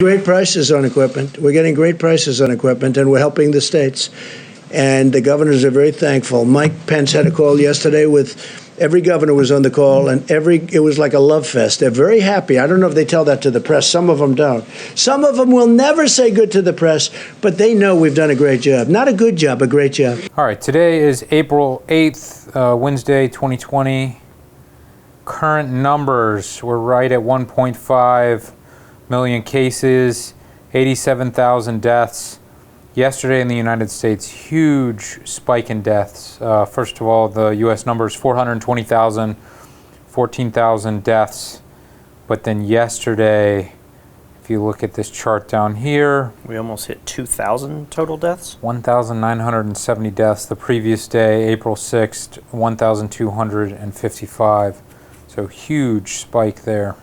Great prices on equipment. We're getting great prices on equipment, and we're helping the states. And the governors are very thankful. Mike Pence had a call yesterday with every governor was on the call, and it was like a love fest. They're very happy. I don't know if they tell that to the press. Some of them don't. Some of them will never say good to the press, but they know we've done a great job. Not a good job, a great job. All right, today is April 8th, Wednesday, 2020. Current numbers, we're right at 1.5 million cases, 87,000 deaths. Yesterday in the United States, huge spike in deaths. First of all, the U.S. numbers, 420,000, 14,000 deaths. But then yesterday, if you look at this chart down here, we almost hit 2,000 total deaths. 1,970 deaths. The previous day, April 6th, 1,255. So huge spike there.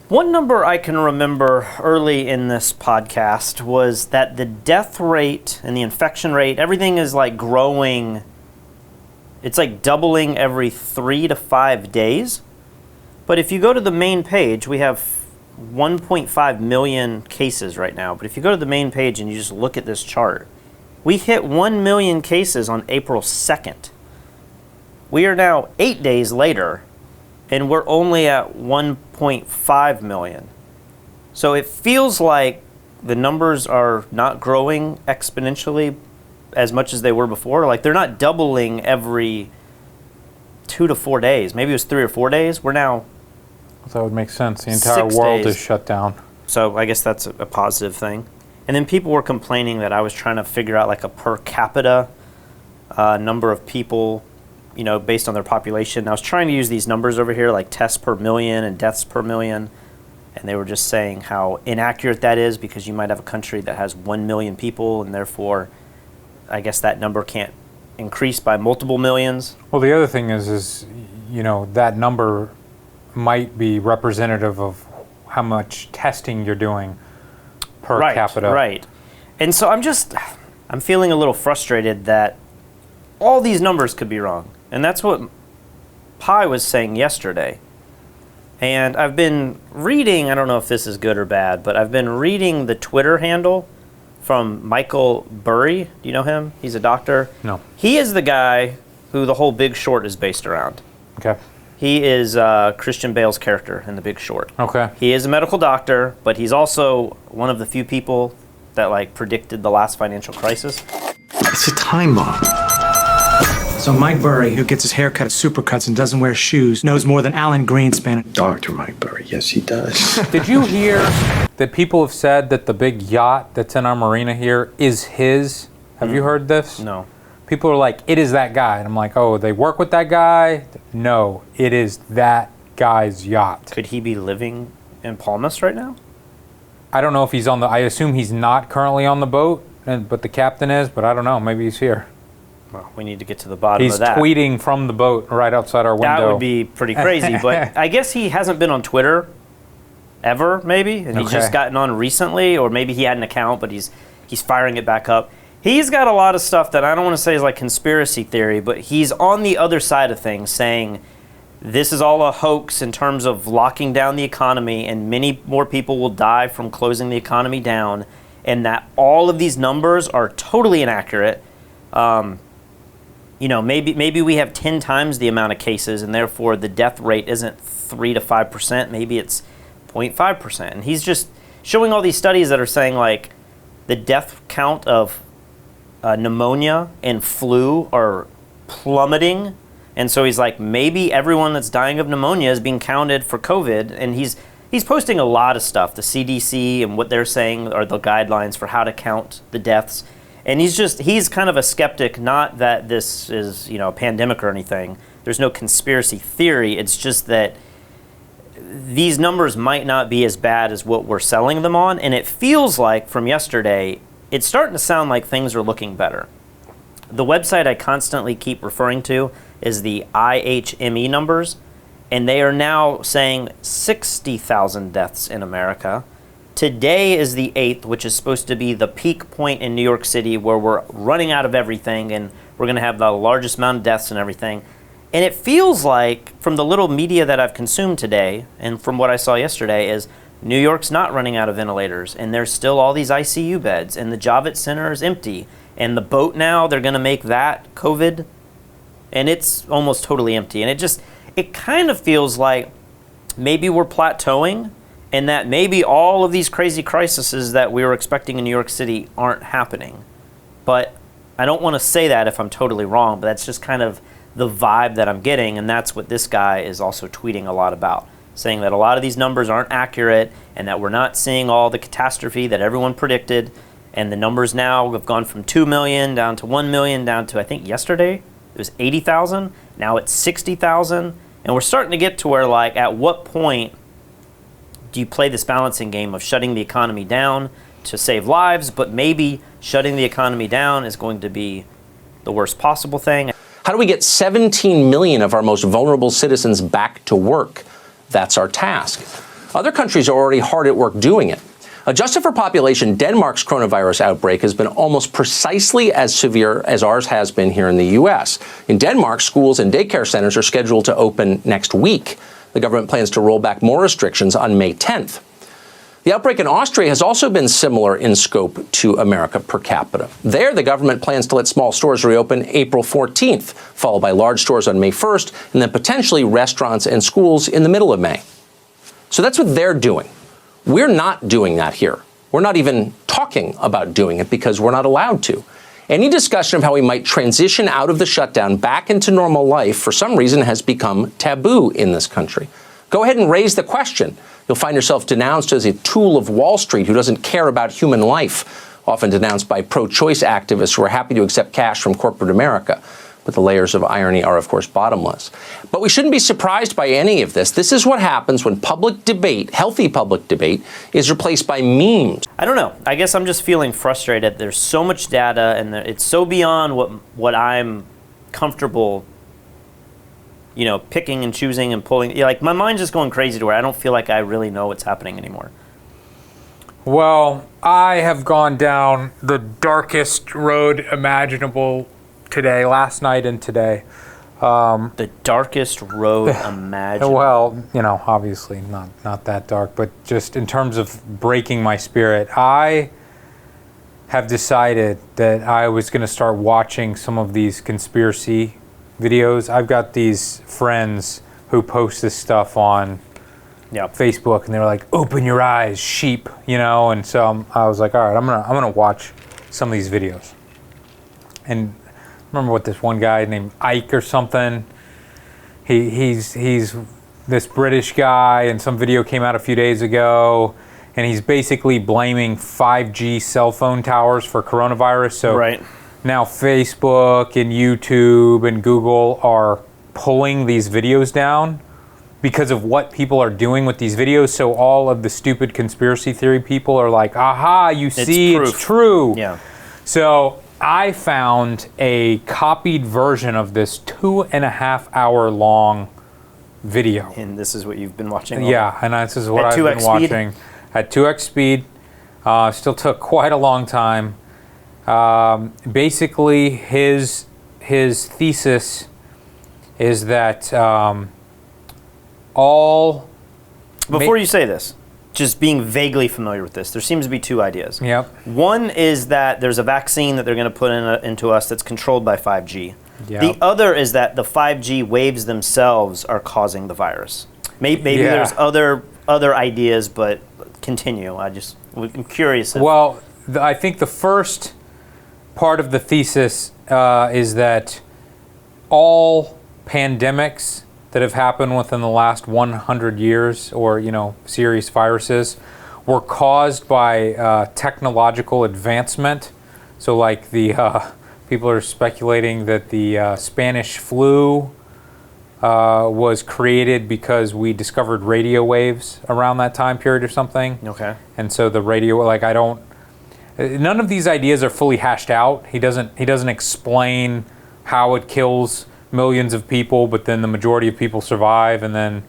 One number I can remember early in this podcast was that the death rate and the infection rate, everything is like growing. It's like doubling every 3 to 5 days. But if you go to the main page, we have 1.5 million cases right now. But if you go to the main page and you just look at this chart, we hit 1 million cases on April 2nd. We are now 8 days later, and we're only at 1.5 million. So it feels like the numbers are not growing exponentially as much as they were before. Like they're not doubling every 2 to 4 days. Maybe it was 3 or 4 days. We're now that would make sense. The entire world is shut down. So I guess that's a positive thing. And then people were complaining that I was trying to figure out like a per capita number of people, you know, based on their population. I was trying to use these numbers over here, like tests per million and deaths per million, and they were just saying how inaccurate that is because you might have a country that has 1 million people, and therefore, I guess that number can't increase by multiple millions. Well, the other thing is you know, that number might be representative of how much testing you're doing per capita. Right. And so I'm feeling a little frustrated that all these numbers could be wrong. And that's what Pi was saying yesterday. And I've been reading, I don't know if this is good or bad, but I've been reading the Twitter handle from Michael Burry. Do you know him? He's a doctor. No. He is the guy who the whole Big Short is based around. Okay. He is Christian Bale's character in The Big Short. Okay. He is a medical doctor, but he's also one of the few people that like predicted the last financial crisis. It's a time bomb. So Mike Burry, who gets his hair cut at Supercuts and doesn't wear shoes, knows more than Alan Greenspan. Dr. Mike Burry, yes he does. Did you hear that people have said that the big yacht that's in our marina here is his? Have you heard this? No. People are like, it is that guy. And I'm like, oh, they work with that guy? No, it is that guy's yacht. Could he be living in Palmas right now? I don't know if he's on I assume he's not currently on the boat, but the captain is, but I don't know, maybe he's here. Well, we need to get to the bottom of that. He's tweeting from the boat right outside our window. That would be pretty crazy, but I guess he hasn't been on Twitter ever, maybe, and he's just gotten on recently, or maybe he had an account, but he's firing it back up. He's got a lot of stuff that I don't want to say is like conspiracy theory, but he's on the other side of things saying this is all a hoax in terms of locking down the economy, and many more people will die from closing the economy down, and that all of these numbers are totally inaccurate. You know, maybe we have 10 times the amount of cases, and therefore the death rate isn't 3 to 5%. Maybe it's 0.5%. And he's just showing all these studies that are saying like the death count of pneumonia and flu are plummeting. And so he's like, maybe everyone that's dying of pneumonia is being counted for COVID. And he's posting a lot of stuff. The CDC and what they're saying are the guidelines for how to count the deaths. And he's kind of a skeptic, not that this is, you know, a pandemic or anything. There's no conspiracy theory. It's just that these numbers might not be as bad as what we're selling them on. And it feels like from yesterday, it's starting to sound like things are looking better. The website I constantly keep referring to is the IHME numbers. And they are now saying 60,000 deaths in America. Today is the 8th, which is supposed to be the peak point in New York City where we're running out of everything and we're going to have the largest amount of deaths and everything. And it feels like, from the little media that I've consumed today and from what I saw yesterday, is New York's not running out of ventilators, and there's still all these ICU beds, and the Javits Center is empty, and the boat now, they're going to make that COVID, and it's almost totally empty. And it kind of feels like maybe we're plateauing, and that maybe all of these crazy crises that we were expecting in New York City aren't happening. But I don't want to say that if I'm totally wrong, but that's just kind of the vibe that I'm getting, and that's what this guy is also tweeting a lot about, saying that a lot of these numbers aren't accurate and that we're not seeing all the catastrophe that everyone predicted, and the numbers now have gone from 2 million down to 1 million down to, I think yesterday it was 80,000, now it's 60,000, and we're starting to get to where, like, at what point do you play this balancing game of shutting the economy down to save lives, but maybe shutting the economy down is going to be the worst possible thing? How do we get 17 million of our most vulnerable citizens back to work? That's our task. Other countries are already hard at work doing it. Adjusted for population, Denmark's coronavirus outbreak has been almost precisely as severe as ours has been here in the U.S. In Denmark, schools and daycare centers are scheduled to open next week. The government plans to roll back more restrictions on May 10th. The outbreak in Austria has also been similar in scope to America per capita. There, the government plans to let small stores reopen April 14th, followed by large stores on May 1st, and then potentially restaurants and schools in the middle of May. So that's what they're doing. We're not doing that here. We're not even talking about doing it because we're not allowed to. Any discussion of how we might transition out of the shutdown back into normal life, for some reason, has become taboo in this country. Go ahead and raise the question. You'll find yourself denounced as a tool of Wall Street who doesn't care about human life, often denounced by pro-choice activists who are happy to accept cash from corporate America. But the layers of irony are, of course, bottomless. But we shouldn't be surprised by any of this. This is what happens when public debate, healthy public debate, is replaced by memes. I don't know. I guess I'm just feeling frustrated. There's so much data, and it's so beyond what I'm comfortable, picking and choosing and pulling. Like, my mind's just going crazy to where I don't feel like I really know what's happening anymore. Well, I have gone down the darkest road imaginable today, last night and today. The darkest road imaginable. Well, obviously not that dark, but just in terms of breaking my spirit, I have decided that I was going to start watching some of these conspiracy videos. I've got these friends who post this stuff on Facebook, and they were like, "Open your eyes, sheep," and so I was like, all right, I'm gonna watch some of these videos. And remember what this one guy named Ike or something, he's this British guy, and some video came out a few days ago, and he's basically blaming 5G cell phone towers for coronavirus. So right. Now Facebook and YouTube and Google are pulling these videos down because of what people are doing with these videos. So all of the stupid conspiracy theory people are like, aha, you see, it's true. Yeah. So I found a copied version of this 2.5 hour long video. And this is what you've been watching? Yeah, and this is what I've been watching. At 2x speed. Still took quite a long time. Basically, his thesis is that Before you say this, just being vaguely familiar with this, there seems to be two ideas. Yep. One is that there's a vaccine that they're going to put into us that's controlled by 5G. Yep. The other is that the 5G waves themselves are causing the virus. Maybe there's other ideas, but continue. I'm curious. Well, I think the first part of the thesis is that all pandemics that have happened within the last 100 years, or serious viruses, were caused by technological advancement. So, like people are speculating that the Spanish flu was created because we discovered radio waves around that time period or something. Okay. And so the radio, none of these ideas are fully hashed out. He doesn't explain how it kills millions of people, but then the majority of people survive, and then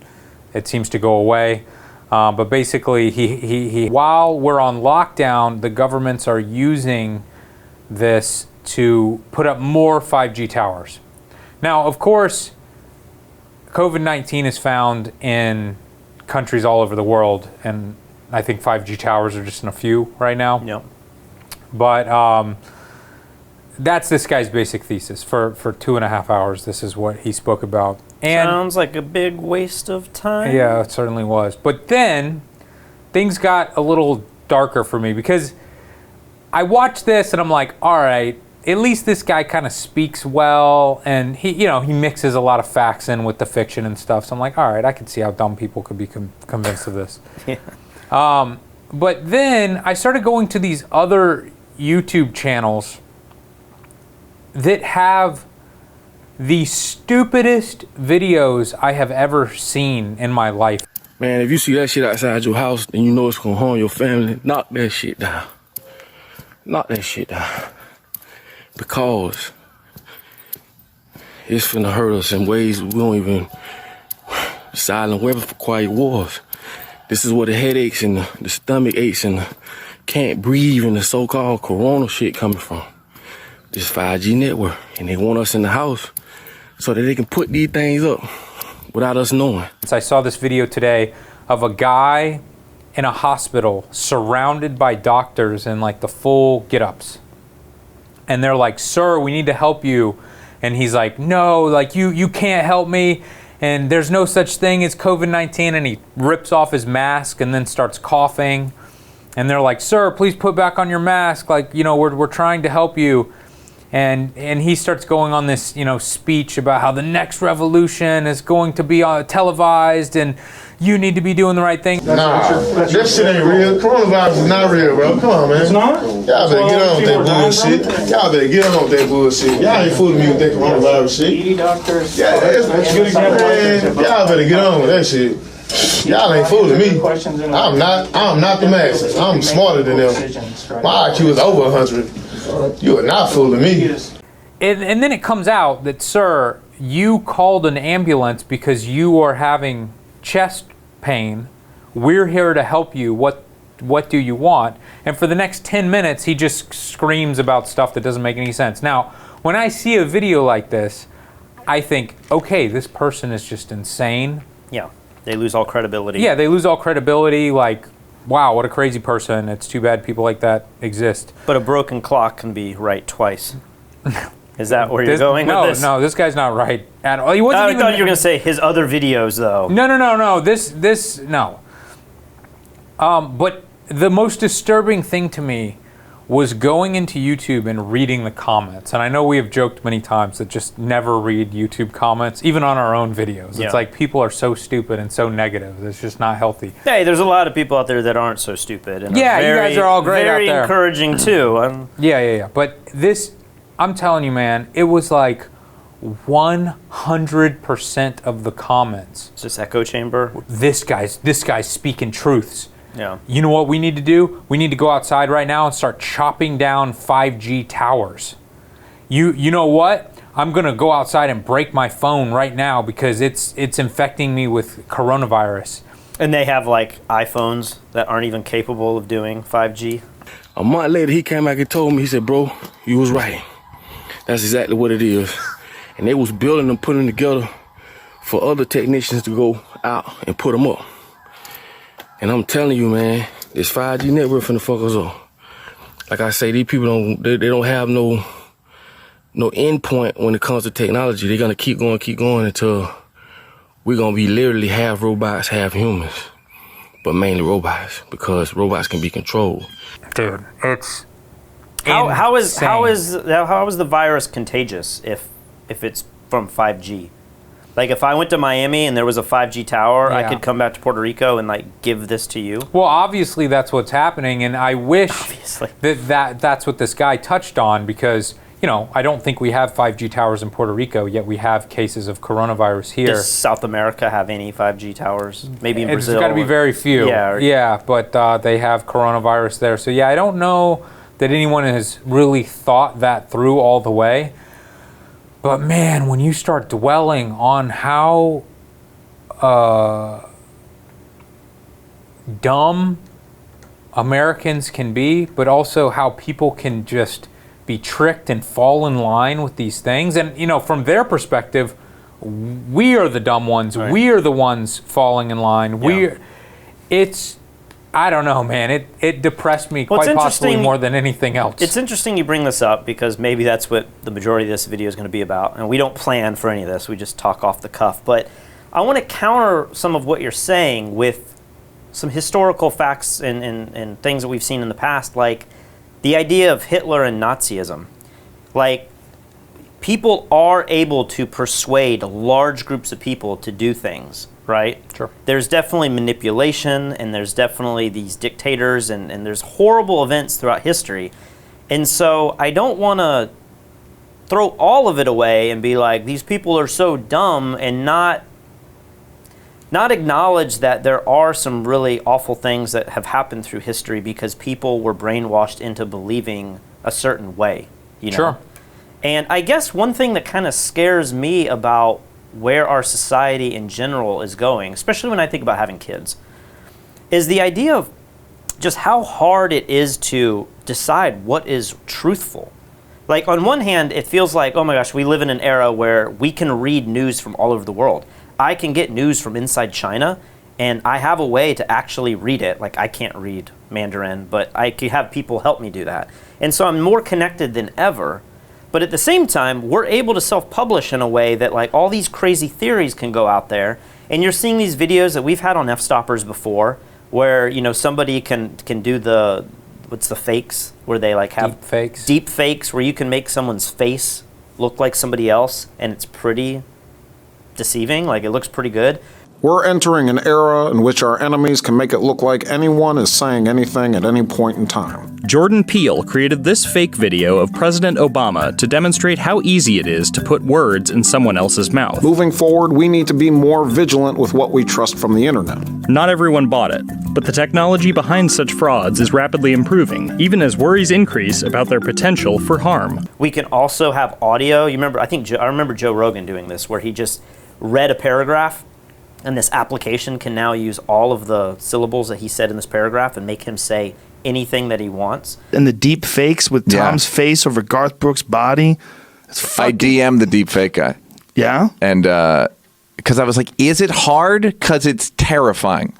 it seems to go away. But basically, he while we're on lockdown, the governments are using this to put up more 5G towers. Now, of course, COVID-19 is found in countries all over the world, and I think 5G towers are just in a few right now. Yep. But that's this guy's basic thesis. For 2.5 hours, this is what he spoke about. And sounds like a big waste of time. yeah, it certainly was. But then things got a little darker for me because I watched this and I'm like, all right, at least this guy kind of speaks well, and he mixes a lot of facts in with the fiction and stuff. So I'm like, all right, I can see how dumb people could be convinced of this. Yeah. But then I started going to these other YouTube channels that have the stupidest videos I have ever seen in my life. Man, if you see that shit outside your house, then you know it's gonna harm your family. Knock that shit down. Knock that shit down. Because it's finna hurt us in ways we don't even. Silent weapon for quiet wars. This is where the headaches and the stomach aches and the can't breathe and the so-called corona shit coming from. This 5G network. And they want us in the house so that they can put these things up without us knowing. I saw this video today of a guy in a hospital surrounded by doctors in like the full get-ups. And they're like, sir, we need to help you. And he's like, no, like you can't help me. And there's no such thing as COVID-19. And he rips off his mask and then starts coughing. And they're like, sir, please put back on your mask. Like, we're trying to help you. And he starts going on this, speech about how the next revolution is going to be televised and you need to be doing the right thing. Nah, that shit ain't real. Coronavirus is not real, bro. Come on, man. It's not? Y'all better get on with that bullshit. Y'all better get on with that bullshit. Y'all ain't fooling me with that coronavirus shit. Yeah, that's a good example. Man, y'all better get on with that shit. Y'all ain't fooling me. I'm not the masses. I'm smarter than them. My IQ is over 100. You are not fooling me. And then it comes out that, sir, you called an ambulance because you are having chest pain. We're here to help you. What do you want? And for the next 10 minutes, he just screams about stuff that doesn't make any sense. Now, when I see a video like this, I think, okay, this person is just insane. Yeah, they lose all credibility. Yeah, they lose all credibility. Like, wow, what a crazy person. It's too bad people like that exist. But a broken clock can be right twice. Is that where you're going with this? No, this guy's not right at all. I thought you were going to say his other videos, though. No. No. But the most disturbing thing to me was going into YouTube and reading the comments. And I know we have joked many times that just never read YouTube comments, even on our own videos. Yeah. It's like people are so stupid and so negative. It's just not healthy. Hey, there's a lot of people out there that aren't so stupid. And Yeah, you guys are all great out there. Very encouraging, too. Yeah. But this, I'm telling you, man, it was like 100% of the comments. It's this echo chamber. This guy's speaking truths. Yeah. You know what we need to do? We need to go outside right now and start chopping down 5G towers. You know what? I'm gonna go outside and break my phone right now because it's infecting me with coronavirus. And they have like iPhones that aren't even capable of doing 5G. A month later, he came back and told me, he said, bro, you was right. That's exactly what it is. And they was building and putting together for other technicians to go out and put them up. And I'm telling you, man, this 5G network finna fuck us up. Like I say, these people don't have no end point when it comes to technology. They're gonna keep going until we're gonna be literally half robots, half humans. But mainly robots, because robots can be controlled. Dude, it's How is the virus contagious if it's from 5G? Like if I went to Miami and there was a 5G tower, I could come back to Puerto Rico and like give this to you. Well, obviously that's what's happening, and I wish that's what this guy touched on, because I don't think we have 5G towers in Puerto Rico, yet we have cases of coronavirus here. Does South America have any 5G towers? Maybe in Brazil. It's got to be very few. Yeah. But they have coronavirus there. So yeah, I don't know that anyone has really thought that through all the way. But man, when you start dwelling on how dumb Americans can be, but also how people can just be tricked and fall in line with these things. And, from their perspective, we are the dumb ones. Right. We are the ones falling in line. Yeah. It's I don't know, man. It depressed me Well, quite possibly more than anything else. It's interesting you bring this up because maybe that's what the majority of this video is going to be about. And we don't plan for any of this. We just talk off the cuff. But I want to counter some of what you're saying with some historical facts and things that we've seen in the past, like the idea of Hitler and Nazism. Like, people are able to persuade large groups of people to do things, right? Sure. There's definitely manipulation, and there's definitely these dictators, and there's horrible events throughout history. And so I don't want to throw all of it away and be like, these people are so dumb, and not acknowledge that there are some really awful things that have happened through history because people were brainwashed into believing a certain way, you know? Sure. And I guess one thing that kind of scares me about where our society in general is going, especially when I think about having kids, is the idea of just how hard it is to decide what is truthful. Like, on one hand, it feels like, oh my gosh, we live in an era where we can read news from all over the world. I can get news from inside China, and I have a way to actually read it. Like, I can't read Mandarin, but I can have people help me do that. And so I'm more connected than ever. But at the same time, we're able to self-publish in a way that, like, all these crazy theories can go out there. And you're seeing these videos that we've had on Fstoppers before, where, you know, somebody can do the, what's the fakes, where they like have deep fakes where you can make someone's face look like somebody else, and it's pretty deceiving. Like, it looks pretty good. We're entering an era in which our enemies can make it look like anyone is saying anything at any point in time. Jordan Peele created this fake video of President Obama to demonstrate how easy it is to put words in someone else's mouth. Moving forward, we need to be more vigilant with what we trust from the internet. Not everyone bought it, but the technology behind such frauds is rapidly improving, even as worries increase about their potential for harm. We can also have audio. You remember, I remember Joe Rogan doing this, where he just read a paragraph, and this application can now use all of the syllables that he said in this paragraph and make him say anything that he wants. And the deep fakes with Tom's face over Garth Brooks' body. I DM'd the deep fake guy. Yeah? And because I was like, is it hard? Because it's terrifying.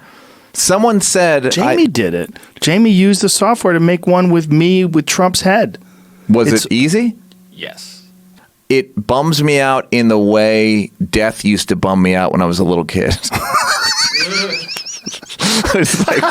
Someone said... Jamie did it. Jamie used the software to make one with me with Trump's head. Was it easy? Yes. It bums me out in the way death used to bum me out when I was a little kid. It's like,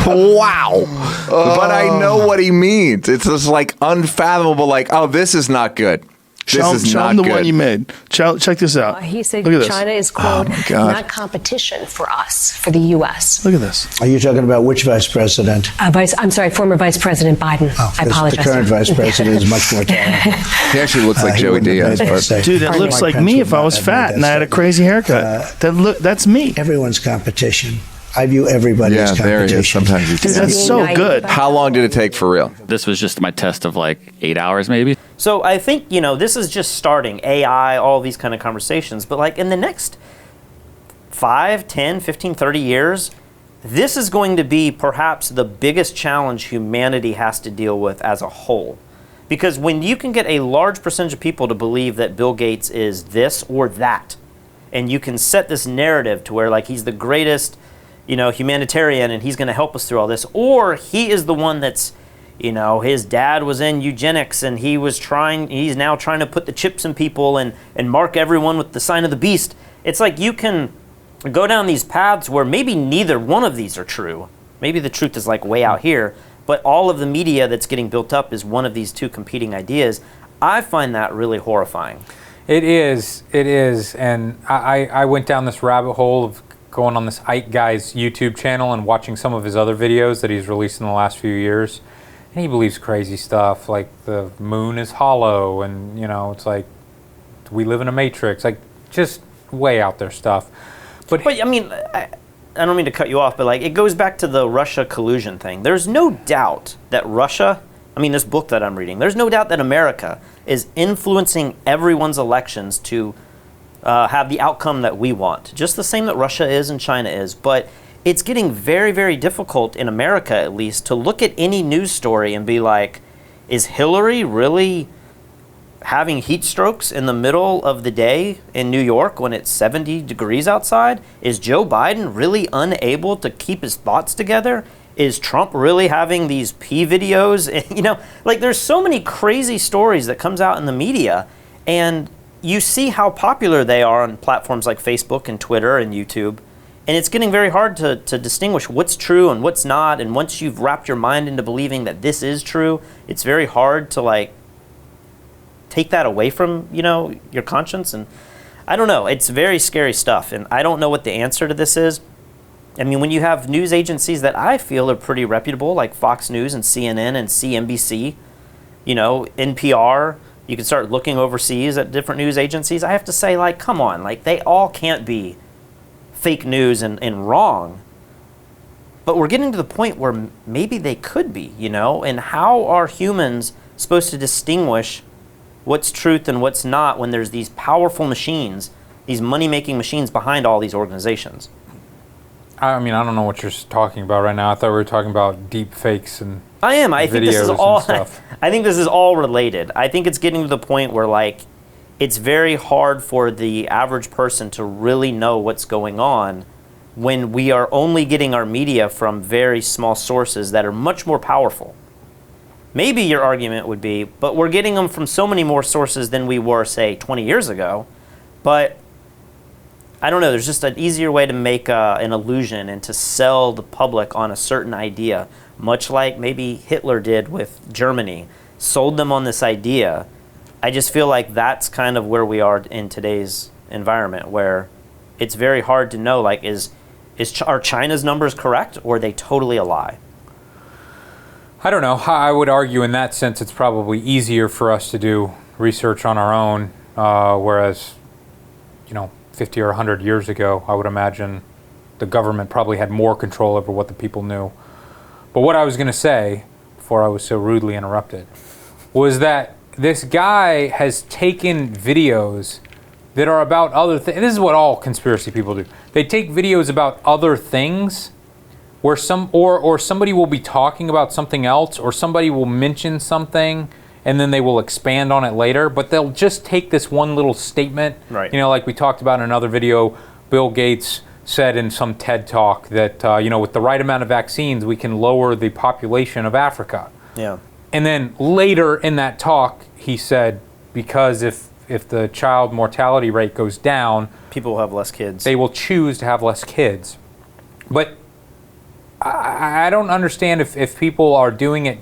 wow. But I know what he means. It's just like unfathomable, like, oh, this is not good. Show him the one you made. Check this out. He said Look at this. China is, quote, not competition for us, for the U.S. Look at this. Are you talking about which vice president? I'm sorry, former Vice President Biden. I apologize. The current vice president is much more talented. He actually looks like Joey Diaz. Dude, it looks like me if I was fat and I had a crazy haircut. That's me. Everyone's competition. I view everybody as competition. There he is. Sometimes he's Dude, that's so good. How long did it take for real? This was just my test of like 8 hours maybe. So I think, you know, this is just starting. AI, all these kind of conversations. But like in the next 5, 10, 15, 30 years, this is going to be perhaps the biggest challenge humanity has to deal with as a whole. Because when you can get a large percentage of people to believe that Bill Gates is this or that, and you can set this narrative to where like he's the greatest, you know, humanitarian and he's going to help us through all this, or he is the one that's, you know, his dad was in eugenics and he's now trying to put the chips in people and mark everyone with the sign of the beast. It's like you can go down these paths where maybe neither one of these are true. Maybe the truth is like way out here, but all of the media that's getting built up is one of these two competing ideas. I find that really horrifying. It is, and I went down this rabbit hole of going on this Ike guy's YouTube channel and watching some of his other videos that he's released in the last few years. And he believes crazy stuff like the moon is hollow and, you know, it's like we live in a matrix, like just way out there stuff. But I mean, I don't mean to cut you off, but like it goes back to the Russia collusion thing. There's no doubt that Russia, I mean this book that I'm reading, there's no doubt that America is influencing everyone's elections to have the outcome that we want. Just the same that Russia is and China is. But it's getting very, very difficult in America, at least, to look at any news story and be like, is Hillary really having heat strokes in the middle of the day in New York when it's 70 degrees outside? Is Joe Biden really unable to keep his thoughts together? Is Trump really having these pee videos? Like there's so many crazy stories that comes out in the media, and you see how popular they are on platforms like Facebook and Twitter and YouTube. And it's getting very hard to distinguish what's true and what's not. And once you've wrapped your mind into believing that this is true, it's very hard to like take that away from, your conscience. And I don't know, it's very scary stuff. And I don't know what the answer to this is. I mean, when you have news agencies that I feel are pretty reputable, like Fox News and CNN and CNBC, NPR, you can start looking overseas at different news agencies. I have to say, like, come on, like they all can't be fake news and wrong, but we're getting to the point where maybe they could be, and how are humans supposed to distinguish what's truth and what's not when there's these powerful machines, these money-making machines behind all these organizations? I mean, I don't know what you're talking about right now. I thought we were talking about deep fakes and I am. I think this is all stuff. I think this is all related. I think it's getting to the point where like it's very hard for the average person to really know what's going on when we are only getting our media from very small sources that are much more powerful. Maybe your argument would be, but we're getting them from so many more sources than we were, say, 20 years ago. But I don't know, there's just an easier way to make an illusion and to sell the public on a certain idea, much like maybe Hitler did with Germany, sold them on this idea. I just feel like that's kind of where we are in today's environment, where it's very hard to know, like, are China's numbers correct, or are they totally a lie? I don't know. I would argue in that sense it's probably easier for us to do research on our own, whereas, 50 or 100 years ago, I would imagine the government probably had more control over what the people knew. But what I was going to say, before I was so rudely interrupted, was that this guy has taken videos that are about other things. This is what all conspiracy people do. They take videos about other things where somebody will be talking about something else, or somebody will mention something and then they will expand on it later, but they'll just take this one little statement. Right. Like we talked about in another video, Bill Gates said in some TED talk that, with the right amount of vaccines, we can lower the population of Africa. Yeah. And then later in that talk, he said, because if the child mortality rate goes down, people will have less kids. They will choose to have less kids. But I don't understand if people are doing it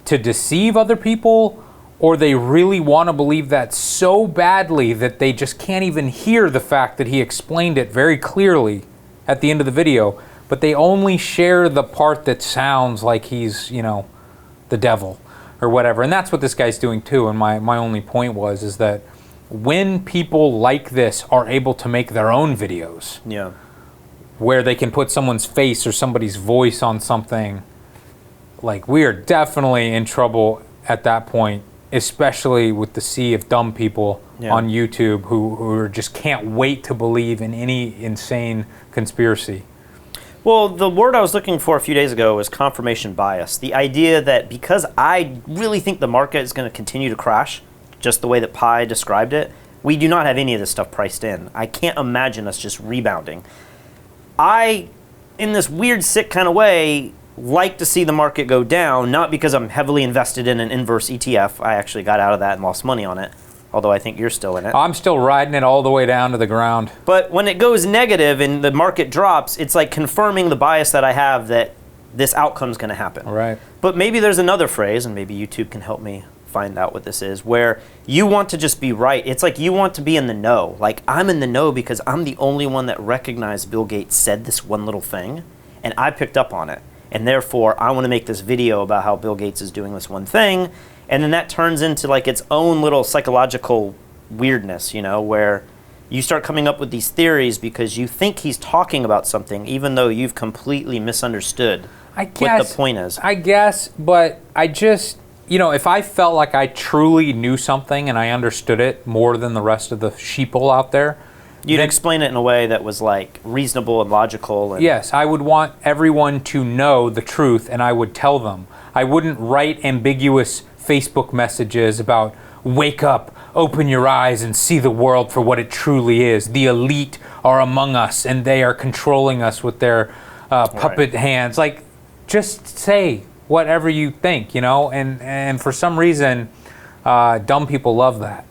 to deceive other people, or they really want to believe that so badly that they just can't even hear the fact that he explained it very clearly at the end of the video, but they only share the part that sounds like he's, the devil or whatever. And that's what this guy's doing too. And my only point is that when people like this are able to make their own videos, yeah, where they can put someone's face or somebody's voice on something, like, we are definitely in trouble at that point, especially with the sea of dumb people on YouTube who just can't wait to believe in any insane conspiracy. Well, the word I was looking for a few days ago was confirmation bias. The idea that because I really think the market is going to continue to crash, just the way that Pi described it, we do not have any of this stuff priced in. I can't imagine us just rebounding. I, in this weird, sick kind of way, like to see the market go down, not because I'm heavily invested in an inverse ETF. I actually got out of that and lost money on it, although I think you're still in it. I'm still riding it all the way down to the ground. But when it goes negative and the market drops, it's like confirming the bias that I have that this outcome's going to happen. Right. But maybe there's another phrase, and maybe YouTube can help me find out what this is, where you want to just be right. It's like you want to be in the know. Like, I'm in the know because I'm the only one that recognized Bill Gates said this one little thing, and I picked up on it. And therefore, I want to make this video about how Bill Gates is doing this one thing. And then that turns into like its own little psychological weirdness, where you start coming up with these theories because you think he's talking about something, even though you've completely misunderstood what the point is. I guess, but I just, if I felt like I truly knew something and I understood it more than the rest of the sheeple out there, you'd explain it in a way that was like reasonable and logical. And yes, I would want everyone to know the truth, and I would tell them. I wouldn't write ambiguous Facebook messages about, wake up, open your eyes and see the world for what it truly is. The elite are among us and they are controlling us with their puppet hands. Like, just say whatever you think, you know? And for some reason, dumb people love that.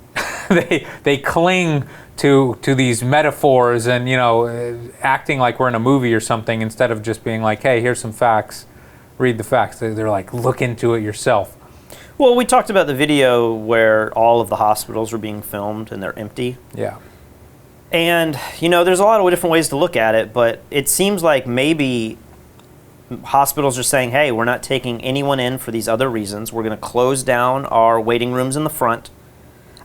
they cling to these metaphors and, you know, acting like we're in a movie or something instead of just being like, hey, here's some facts, read the facts. They're like, look into it yourself. Well, we talked about the video where all of the hospitals are being filmed and they're empty. Yeah. And, you know, there's a lot of different ways to look at it, but it seems like maybe hospitals are saying, hey, we're not taking anyone in for these other reasons. We're going to close down our waiting rooms in the front.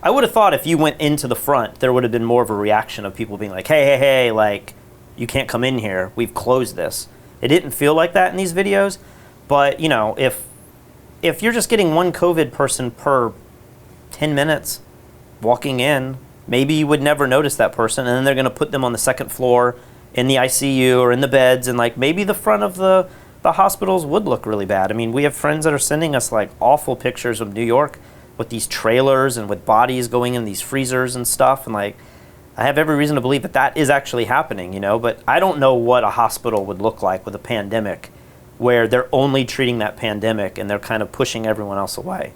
I would have thought if you went into the front, there would have been more of a reaction of people being like, hey, like, you can't come in here. We've closed this. It didn't feel like that in these videos. But, you know, if you're just getting one COVID person per 10 minutes walking in, maybe you would never notice that person, and then they're going to put them on the second floor in the ICU or in the beds, and like maybe the front of the hospitals would look really bad. I mean, we have friends that are sending us like awful pictures of New York with these trailers and with bodies going in these freezers and stuff, and like I have every reason to believe that that is actually happening, you know, but I don't know what a hospital would look like with a pandemic where they're only treating that pandemic and they're kind of pushing everyone else away.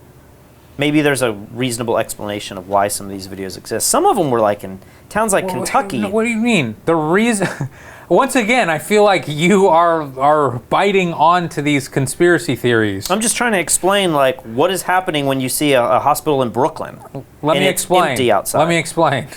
Maybe there's a reasonable explanation of why some of these videos exist. Some of them were like in towns like Kentucky. What do you mean? The reason... Once again, I feel like you are biting onto these conspiracy theories. I'm just trying to explain like what is happening when you see a hospital in Brooklyn. Let me explain. Empty outside. Let me explain.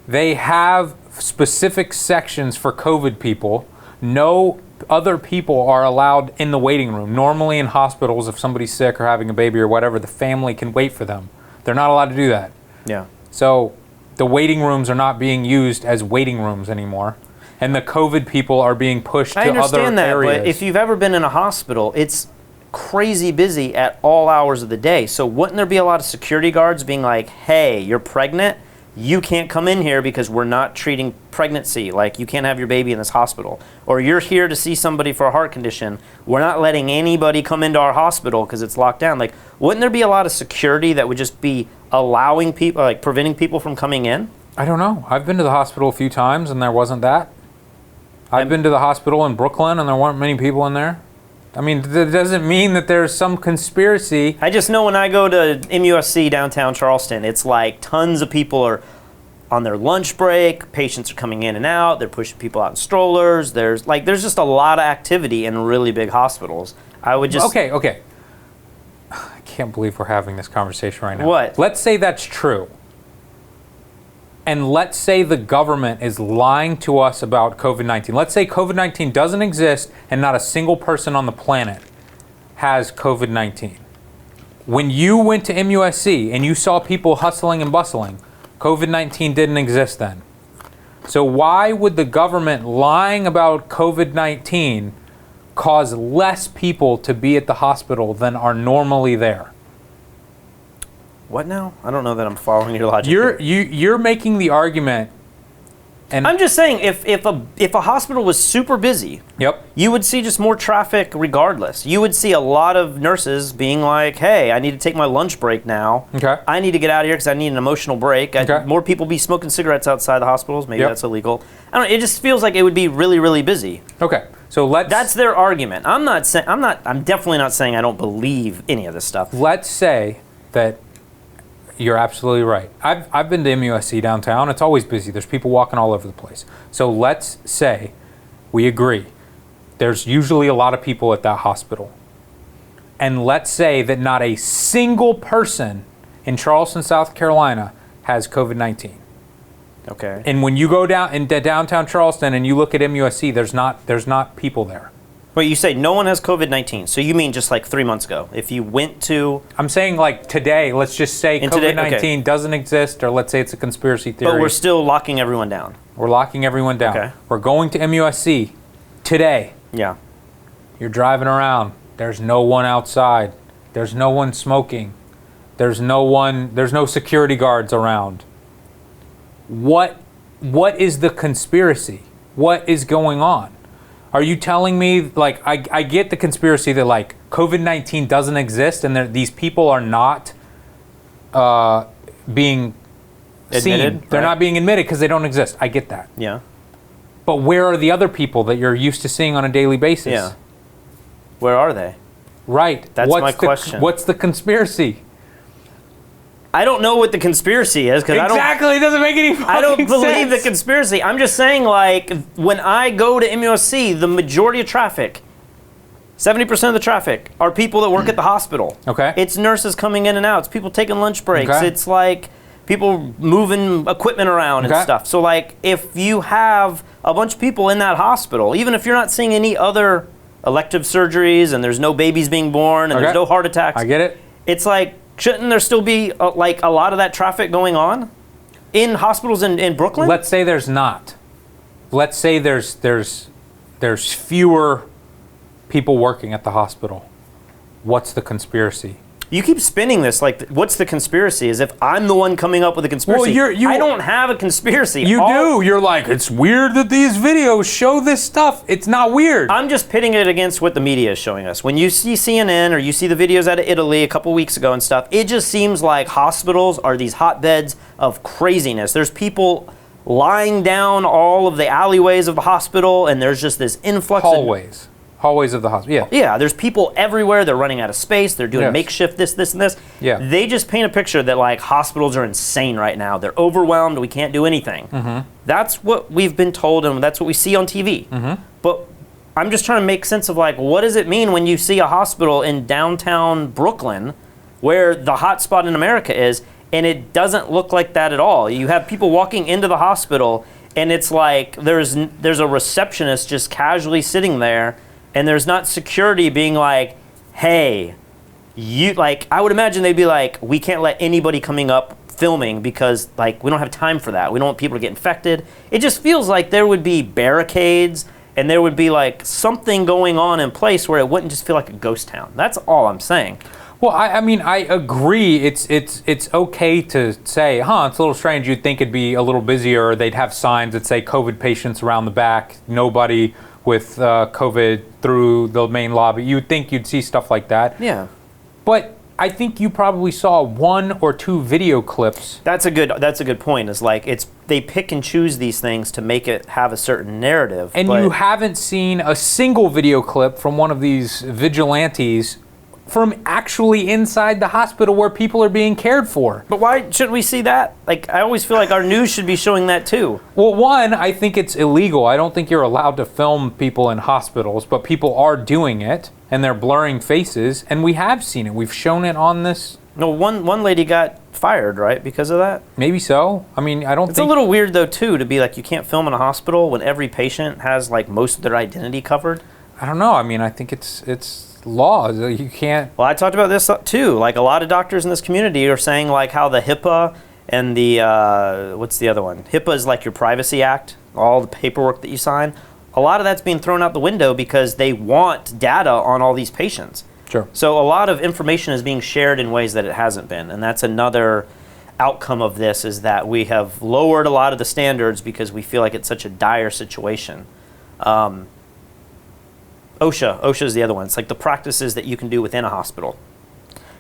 They have specific sections for COVID people. No other people are allowed in the waiting room. Normally in hospitals, if somebody's sick or having a baby or whatever, the family can wait for them. They're not allowed to do that. Yeah. So the waiting rooms are not being used as waiting rooms anymore. And the COVID people are being pushed to other areas. I understand that, but if you've ever been in a hospital, it's crazy busy at all hours of the day. So wouldn't there be a lot of security guards being like, hey, you're pregnant? You can't come in here because we're not treating pregnancy. Like, you can't have your baby in this hospital. Or you're here to see somebody for a heart condition. We're not letting anybody come into our hospital because it's locked down. Like, wouldn't there be a lot of security that would just be allowing people, like preventing people from coming in? I don't know. I've been to the hospital a few times and there wasn't that. I've been to the hospital in Brooklyn and there weren't many people in there. I mean, that doesn't mean that there's some conspiracy. I just know when I go to MUSC downtown Charleston, it's like tons of people are on their lunch break, patients are coming in and out, they're pushing people out in strollers, there's just a lot of activity in really big hospitals. I would just... Okay. I can't believe we're having this conversation right now. What? Let's say that's true. And let's say the government is lying to us about COVID-19. Let's say COVID-19 doesn't exist and not a single person on the planet has COVID-19. When you went to MUSC and you saw people hustling and bustling, COVID-19 didn't exist then. So why would the government lying about COVID-19 cause less people to be at the hospital than are normally there? What now? I don't know that I'm following your logic. You're making the argument, and I'm just saying if a hospital was super busy, yep, you would see just more traffic regardless. You would see a lot of nurses being like, "Hey, I need to take my lunch break now. Okay, I need to get out of here because I need an emotional break." Okay. More people be smoking cigarettes outside the hospitals. Maybe Yep. that's illegal. I don't know. It just feels like it would be really, really busy. Okay, so that's their argument. I'm definitely not saying I don't believe any of this stuff. Let's say that. You're absolutely right. I've been to MUSC downtown. It's always busy. There's people walking all over the place. So let's say we agree. There's usually a lot of people at that hospital. And let's say that not a single person in Charleston, South Carolina has COVID-19. Okay. And when you go down into downtown Charleston and you look at MUSC, there's not people there. Wait, you say no one has COVID-19, so you mean just like 3 months ago? If you went to... I'm saying like today, let's just say COVID-19 doesn't exist, or let's say it's a conspiracy theory. But we're still locking everyone down. We're locking everyone down. Okay. We're going to MUSC today. Yeah. You're driving around. There's no one outside. There's no one smoking. There's no security guards around. What is the conspiracy? What is going on? Are you telling me, like, I get the conspiracy that, like, COVID-19 doesn't exist and these people are not being Admitted, seen. They're right. not being admitted because they don't exist. I get that. Yeah. But where are the other people that you're used to seeing on a daily basis? Yeah. Where are they? Right. That's my question. What's the conspiracy? I don't know what the conspiracy is because Exactly. It doesn't make any fucking I don't believe the sense. conspiracy. I'm just saying, like, when I go to MUSC, the majority of traffic, 70% of the traffic, are people that work at the hospital. Okay. It's nurses coming in and out. It's people taking lunch breaks. Okay. It's like people moving equipment around and Okay. stuff. So, like, if you have a bunch of people in that hospital, even if you're not seeing any other elective surgeries and there's no babies being born and Okay. there's no heart attacks, I get it. it's like, shouldn't there still be like a lot of that traffic going on in hospitals in Brooklyn? Let's say there's not. Let's say there's fewer people working at the hospital. What's the conspiracy? You keep spinning this like, what's the conspiracy? As if I'm the one coming up with a conspiracy. Well, I I don't have a conspiracy. You do. You're like, it's weird that these videos show this stuff. It's not weird. I'm just pitting it against what the media is showing us. When you see CNN or you see the videos out of Italy a couple weeks ago and stuff, it just seems like hospitals are these hotbeds of craziness. There's people lying down all of the alleyways of the hospital, and there's just this influx Hallways of the hospital. Yeah. Yeah, there's people everywhere. They're running out of space. They're doing Yes. makeshift this, and this. Yeah. They just paint a picture that, like, hospitals are insane right now. They're overwhelmed. We can't do anything. Mm-hmm. That's what we've been told, and that's what we see on TV. Mm-hmm. But I'm just trying to make sense of, like, what does it mean when you see a hospital in downtown Brooklyn, where the hot spot in America is, and it doesn't look like that at all. You have people walking into the hospital, and it's like there's a receptionist just casually sitting there, and there's not security being like, hey, you, like, I would imagine they'd be like, we can't let anybody coming up filming because, like, we don't have time for that. We don't want people to get infected. It just feels like there would be barricades and there would be, like, something going on in place where it wouldn't just feel like a ghost town. That's all I'm saying. Well, I mean, I agree. It's okay to say, it's a little strange. You'd think it'd be a little busier. Or they'd have signs that say COVID patients around the back, nobody with COVID through the main lobby. You'd think you'd see stuff like that. Yeah. But I think you probably saw 1 or 2 video clips. That's a good point. Is like they pick and choose these things to make it have a certain narrative. And you haven't seen a single video clip from one of these vigilantes from actually inside the hospital where people are being cared for. But why shouldn't we see that? Like, I always feel like our news should be showing that too. Well, one, I think it's illegal. I don't think you're allowed to film people in hospitals, but people are doing it, and they're blurring faces, and we have seen it. We've shown it on this. No, one lady got fired, right, because of that? Maybe so. I mean, I don't think... It's a little weird, though, too, to be like, you can't film in a hospital when every patient has, like, most of their identity covered. I don't know. I mean, I think it's law. You can't... Well, I talked about this too. Like, a lot of doctors in this community are saying, like, how the HIPAA and the, what's the other one? HIPAA is like your Privacy Act, all the paperwork that you sign. A lot of that's being thrown out the window because they want data on all these patients. Sure. So a lot of information is being shared in ways that it hasn't been. And that's another outcome of this, is that we have lowered a lot of the standards because we feel like it's such a dire situation. OSHA is the other one. It's like the practices that you can do within a hospital.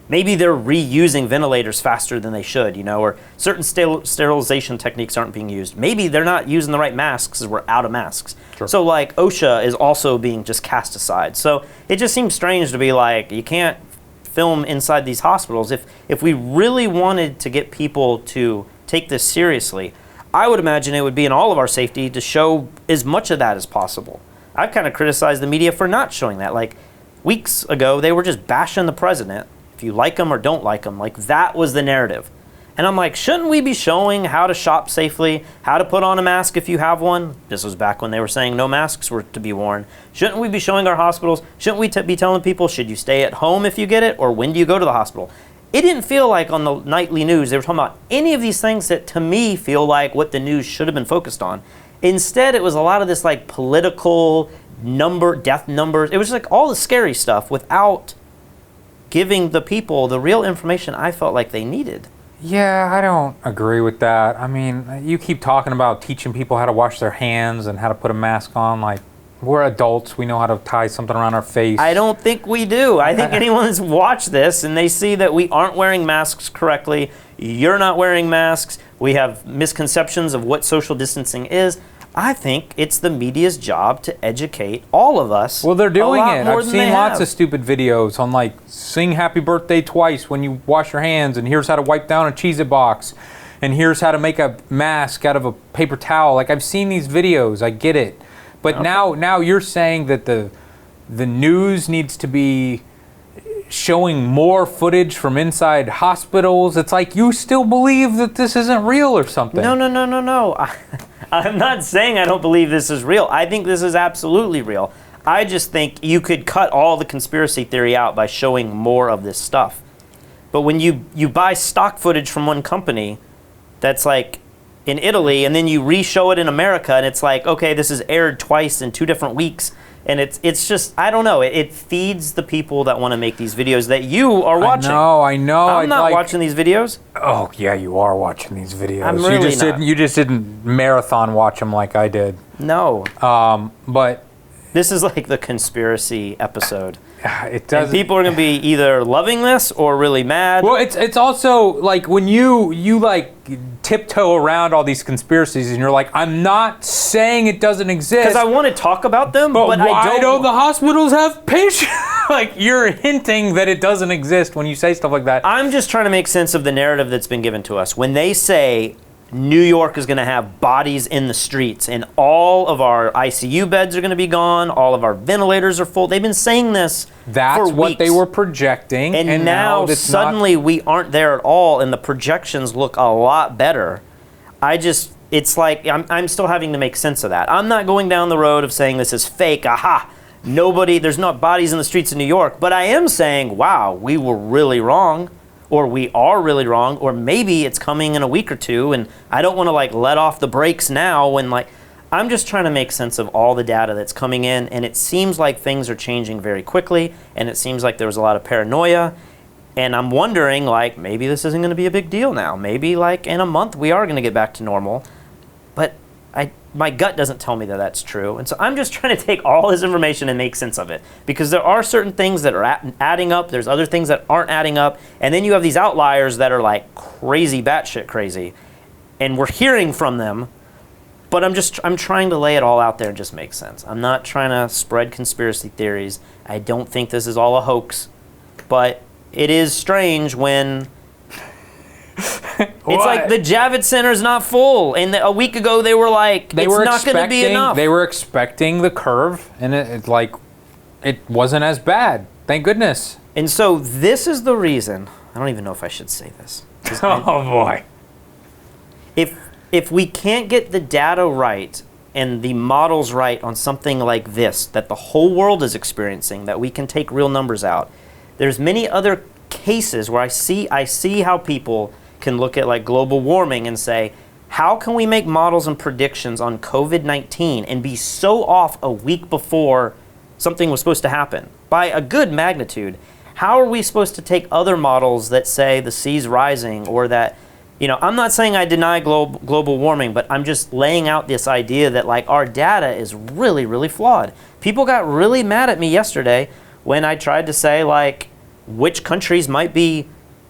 Maybe they're reusing ventilators faster than they should, or certain sterilization techniques aren't being used. Maybe they're not using the right masks because we're out of masks. Sure. So, like, OSHA is also being just cast aside. So it just seems strange to be like, you can't film inside these hospitals. If we really wanted to get people to take this seriously, I would imagine it would be in all of our safety to show as much of that as possible. I've kind of criticized the media for not showing that. Like, weeks ago, they were just bashing the president. If you like him or don't like him, like, that was the narrative. And I'm like, shouldn't we be showing how to shop safely, how to put on a mask if you have one? This was back when they were saying no masks were to be worn. Shouldn't we be showing our hospitals? Shouldn't we be telling people, should you stay at home if you get it, or when do you go to the hospital? It didn't feel like on the nightly news they were talking about any of these things that, to me, feel like what the news should have been focused on. Instead, it was a lot of this, like, political death numbers. It was just like all the scary stuff without giving the people the real information I felt like they needed. Yeah, I don't agree with that. I mean, you keep talking about teaching people how to wash their hands and how to put a mask on. Like, We're adults. We know how to tie something around our face. I don't think we do. I think anyone that's watched this and they see that we aren't wearing masks correctly, you're not wearing masks, we have misconceptions of what social distancing is. I think it's the media's job to educate all of us. Well, they're doing it. I've than seen lots of stupid videos on like sing happy birthday twice when you wash your hands, and here's how to wipe down a Cheez-It box, and here's how to make a mask out of a paper towel. Like, I've seen these videos. I get it. But Okay. now you're saying that the news needs to be showing more footage from inside hospitals. It's like you still believe that this isn't real or something. No. I'm not saying I don't believe this is real. I think this is absolutely real. I just think you could cut all the conspiracy theory out by showing more of this stuff. But when you buy stock footage from one company that's like in Italy, and then you re-show it in America, and it's like, okay, this is aired twice in 2 different weeks, and it's just, I don't know, it feeds the people that want to make these videos that you are watching. I know. I'm not watching these videos. Oh yeah, you are watching these videos. I'm really not. You just didn't marathon watch them like I did. No. But this is like the conspiracy episode. It does. And people are going to be either loving this or really mad. Well, it's also like when you like tiptoe around all these conspiracies, and you're like, I'm not saying it doesn't exist because I want to talk about them, but I why don't. don't the hospitals have patients? Like, you're hinting that it doesn't exist when you say stuff like that. I'm just trying to make sense of the narrative that's been given to us. When they say New York is going to have bodies in the streets and all of our ICU beds are going to be gone, all of our ventilators are full. They've been saying this That's for what weeks. they were projecting. And now suddenly we aren't there at all, and the projections look a lot better. It's like I'm still having to make sense of that. I'm not going down the road of saying this is fake. Aha! There's not bodies in the streets of New York. But I am saying, wow, we were really wrong. Or we are really wrong, or maybe it's coming in a week or two, and I don't want to like let off the brakes now when I'm just trying to make sense of all the data that's coming in, and it seems like things are changing very quickly, and it seems like there was a lot of paranoia, and I'm wondering like maybe this isn't going to be a big deal now. Maybe like in a month we are going to get back to normal, but my gut doesn't tell me that that's true. And so I'm just trying to take all this information and make sense of it. Because there are certain things that are adding up. There's other things that aren't adding up. And then you have these outliers that are like crazy, batshit crazy. And we're hearing from them. But I'm trying to lay it all out there and just make sense. I'm not trying to spread conspiracy theories. I don't think this is all a hoax. But it is strange when it's like the Javits Center's not full, and a week ago they were like, it's not going to be enough. They were expecting the curve, and it wasn't as bad. Thank goodness. And so this is the reason. I don't even know if I should say this. Oh boy. If we can't get the data right and the models right on something like this that the whole world is experiencing, that we can take real numbers out, there's many other cases where I see how people can look at like global warming and say, how can we make models and predictions on COVID-19 and be so off a week before something was supposed to happen by a good magnitude? How are we supposed to take other models that say the sea's rising, or that, I'm not saying I deny global warming, but I'm just laying out this idea that like our data is really, really flawed. People got really mad at me yesterday when I tried to say like which countries might be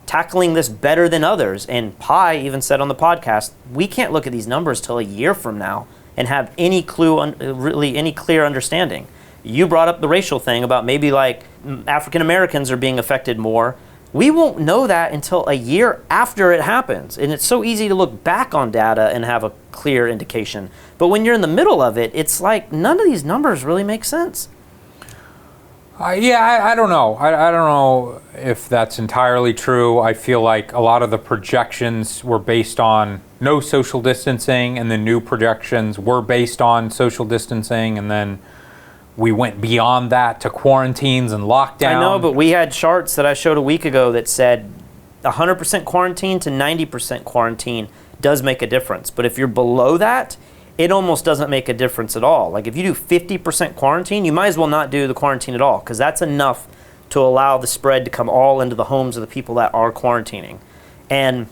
tackling this better than others. And Pi even said on the podcast, we can't look at these numbers till a year from now and have any clue, really any clear understanding. You brought up the racial thing about maybe like African Americans are being affected more. We won't know that until a year after it happens. And it's so easy to look back on data and have a clear indication. But when you're in the middle of it, it's like none of these numbers really make sense. I don't know. I don't know if that's entirely true. I feel like a lot of the projections were based on no social distancing, and the new projections were based on social distancing, and then we went beyond that to quarantines and lockdown. I know, but we had charts that I showed a week ago that said 100% quarantine to 90% quarantine does make a difference. But if you're below that, it almost doesn't make a difference at all. Like if you do 50% quarantine, you might as well not do the quarantine at all, because that's enough to allow the spread to come all into the homes of the people that are quarantining. And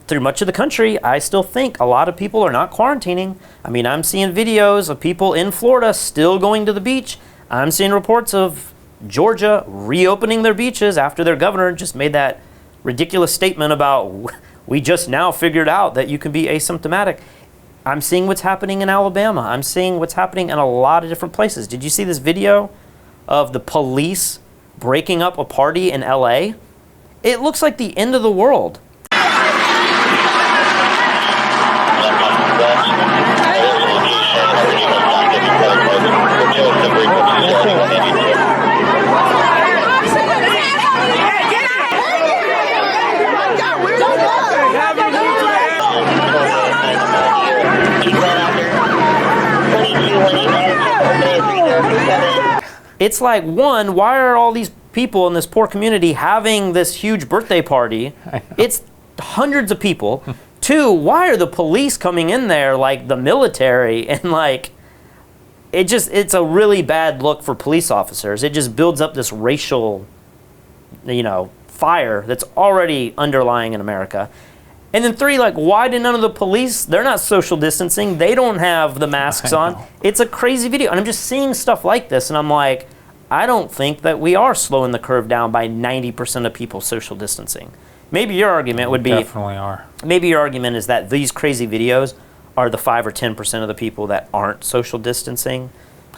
through much of the country, I still think a lot of people are not quarantining. I mean, I'm seeing videos of people in Florida still going to the beach. I'm seeing reports of Georgia reopening their beaches after their governor just made that ridiculous statement about, we just now figured out that you can be asymptomatic. I'm seeing what's happening in Alabama. I'm seeing what's happening in a lot of different places. Did you see this video of the police breaking up a party in LA? It looks like the end of the world. It's like, one, why are all these people in this poor community having this huge birthday party? It's hundreds of people. Two, why are the police coming in there like the military? And like, it's a really bad look for police officers. It just builds up this racial, fire that's already underlying in America. And then three, like, why did none of the police, they're not social distancing, they don't have the masks on. It's a crazy video. And I'm just seeing stuff like this, and I'm like, I don't think that we are slowing the curve down by 90% of people social distancing. Maybe your argument would be... Definitely are. Maybe your argument is that these crazy videos are the 5 or 10% of the people that aren't social distancing,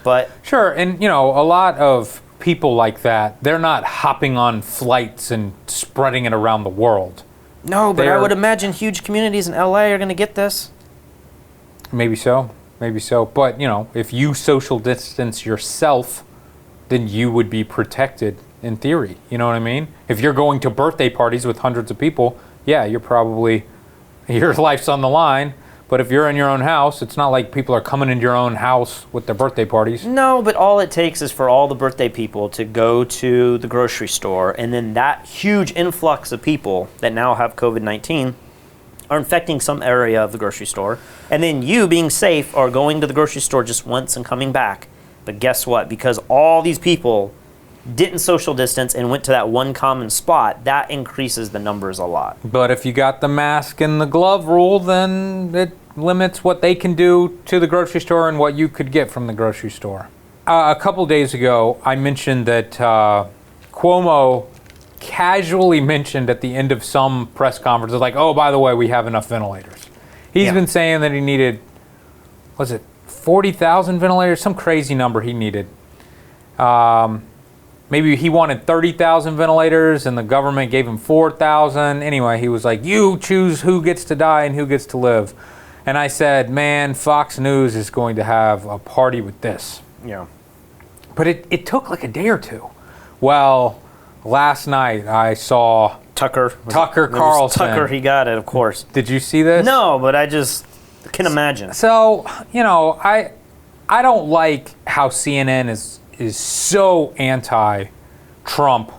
but... Sure, and, a lot of people like that, they're not hopping on flights and spreading it around the world. No, but I would imagine huge communities in LA are going to get this. Maybe so. But, if you social distance yourself, then you would be protected in theory. You know what I mean? If you're going to birthday parties with hundreds of people, yeah, your life's on the line. But if you're in your own house, it's not like people are coming into your own house with their birthday parties. No, but all it takes is for all the birthday people to go to the grocery store, and then that huge influx of people that now have COVID-19 are infecting some area of the grocery store, and then you, being safe, are going to the grocery store just once and coming back. But guess what? Because all these people didn't social distance and went to that one common spot, that increases the numbers a lot. But if you got the mask and the glove rule, then it limits what they can do to the grocery store and what you could get from the grocery store. A couple days ago, I mentioned that Cuomo casually mentioned at the end of some press conference, like, oh, by the way, we have enough ventilators. He's been saying that he needed, 40,000 ventilators? Some crazy number he needed. Maybe he wanted 30,000 ventilators and the government gave him 4,000. Anyway, he was like, you choose who gets to die and who gets to live. And I said, man, Fox News is going to have a party with this. Yeah. But it took like a day or two. Well, last night I saw Tucker Carlson. Tucker, he got it, of course. Did you see this? No, but I just can imagine. So, I don't like how CNN is so anti-Trump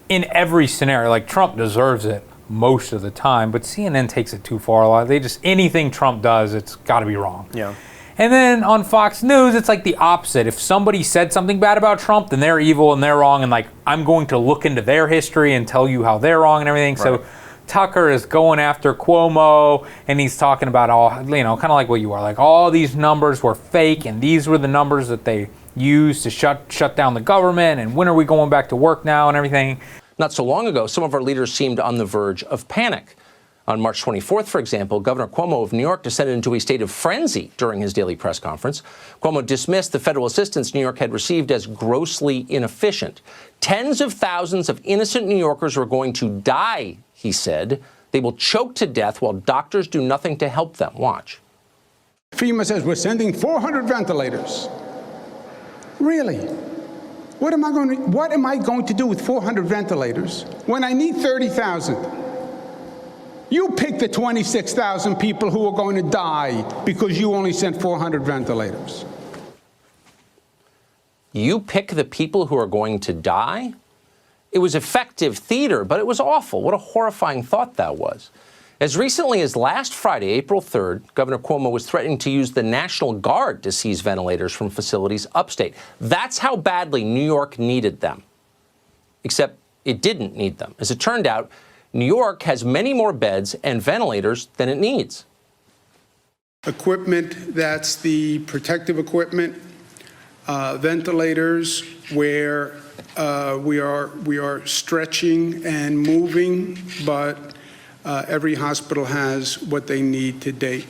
in every scenario. Like, Trump deserves it most of the time, but CNN takes it too far a lot. Anything Trump does, it's got to be wrong. Yeah. And then on Fox News, it's like the opposite. If somebody said something bad about Trump, then they're evil and they're wrong, and like, I'm going to look into their history and tell you how they're wrong and everything. Right. So Tucker is going after Cuomo, and he's talking about all, kind of like what you are, like all these numbers were fake, and these were the numbers that they used to shut down the government, and when are we going back to work now and everything. Not so long ago, some of our leaders seemed on the verge of panic. On March 24th, for example, Governor Cuomo of New York descended into a state of frenzy during his daily press conference. Cuomo dismissed the federal assistance New York had received as grossly inefficient. Tens of thousands of innocent New Yorkers are going to die, he said. They will choke to death while doctors do nothing to help them. Watch. FEMA says we're sending 400 ventilators. Really? What am I going to do with 400 ventilators when I need 30,000? You pick the 26,000 people who are going to die because you only sent 400 ventilators. You pick the people who are going to die? It was effective theater, but it was awful. What a horrifying thought that was. As recently as last Friday, April 3rd, Governor Cuomo was threatening to use the National Guard to seize ventilators from facilities upstate. That's how badly New York needed them. Except it didn't need them. As it turned out, New York has many more beds and ventilators than it needs. Equipment, that's the protective equipment, ventilators where we are stretching and moving, but every hospital has what they need to date.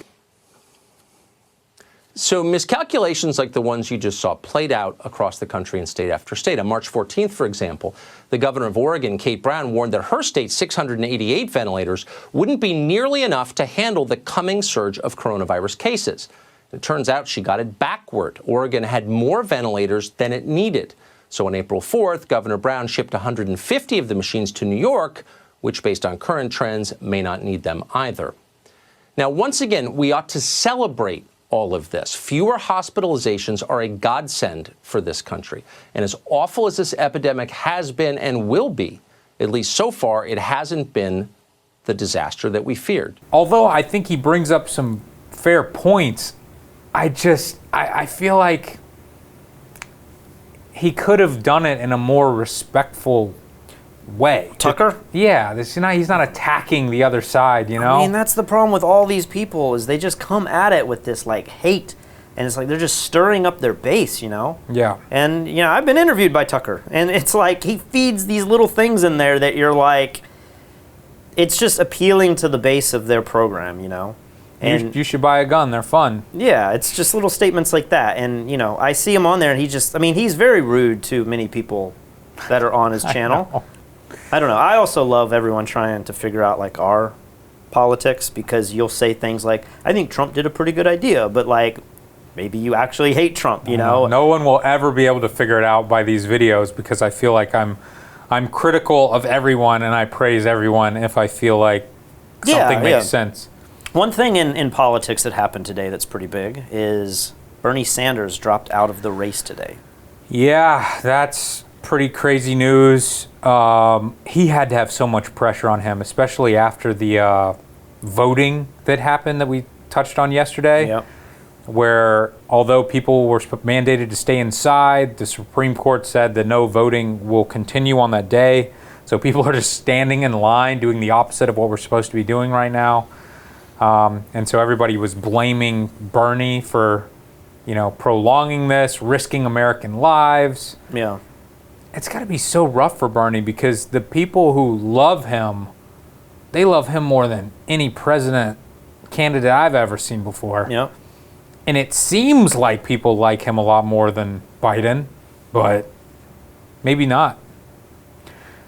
So miscalculations like the ones you just saw played out across the country in state after state. On March 14th, for example, the governor of Oregon, Kate Brown, warned that her state's 688 ventilators wouldn't be nearly enough to handle the coming surge of coronavirus cases. It turns out she got it backward. Oregon had more ventilators than it needed. So on April 4th, Governor Brown shipped 150 of the machines to New York, which, based on current trends, may not need them either. Now, once again, we ought to celebrate all of this. Fewer hospitalizations are a godsend for this country. And as awful as this epidemic has been and will be, at least so far, it hasn't been the disaster that we feared. Although I think he brings up some fair points, I feel like he could have done it in a more respectful way. Tucker? Yeah, he's not attacking the other side, you know? I mean, that's the problem with all these people is they just come at it with this, like, hate. And it's like they're just stirring up their base, you know? Yeah. And, you know, I've been interviewed by Tucker. And it's like he feeds these little things in there that you're like, it's just appealing to the base of their program, you know? And you should buy a gun. They're fun. Yeah, it's just little statements like that. And, you know, I see him on there and he's very rude to many people that are on his channel. I don't know. I also love everyone trying to figure out, like, our politics, because you'll say things like, I think Trump did a pretty good idea, but, like, maybe you actually hate Trump, you know? No one will ever be able to figure it out by these videos, because I feel like I'm critical of everyone and I praise everyone if I feel like something makes sense. One thing in politics that happened today that's pretty big is Bernie Sanders dropped out of the race today. Yeah, that's pretty crazy news. He had to have so much pressure on him, especially after the voting that happened that we touched on yesterday. Yep. Where although people were mandated to stay inside, the Supreme Court said that no voting will continue on that day. So people are just standing in line doing the opposite of what we're supposed to be doing right now. And so everybody was blaming Bernie for, you know, prolonging this, risking American lives. Yeah. It's got to be so rough for Bernie, because the people who love him, they love him more than any president candidate I've ever seen before. Yep. And it seems like people like him a lot more than Biden, but maybe not.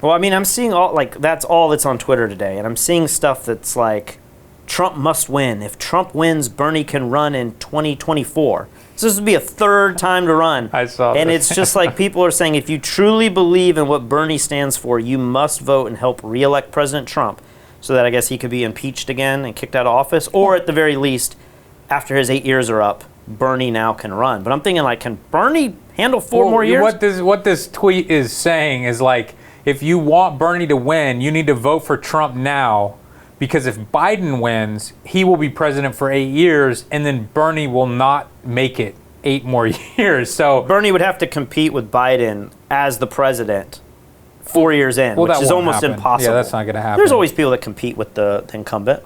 Well, I mean, I'm seeing that's all that's on Twitter today. And I'm seeing stuff that's like, Trump must win. If Trump wins, Bernie can run in 2024. So this would be a third time to run. I saw that. And it's just like people are saying, if you truly believe in what Bernie stands for, you must vote and help re-elect President Trump so that I guess he could be impeached again and kicked out of office. Or at the very least, after his 8 years are up, Bernie now can run. But I'm thinking, like, can Bernie handle four more years? What this tweet is saying is, like, if you want Bernie to win, you need to vote for Trump now. Because if Biden wins, he will be president for 8 years, and then Bernie will not make it 8 more years. So Bernie would have to compete with Biden as the president 4 years in, which is almost impossible. Yeah, that's not going to happen. There's always people that compete with the incumbent.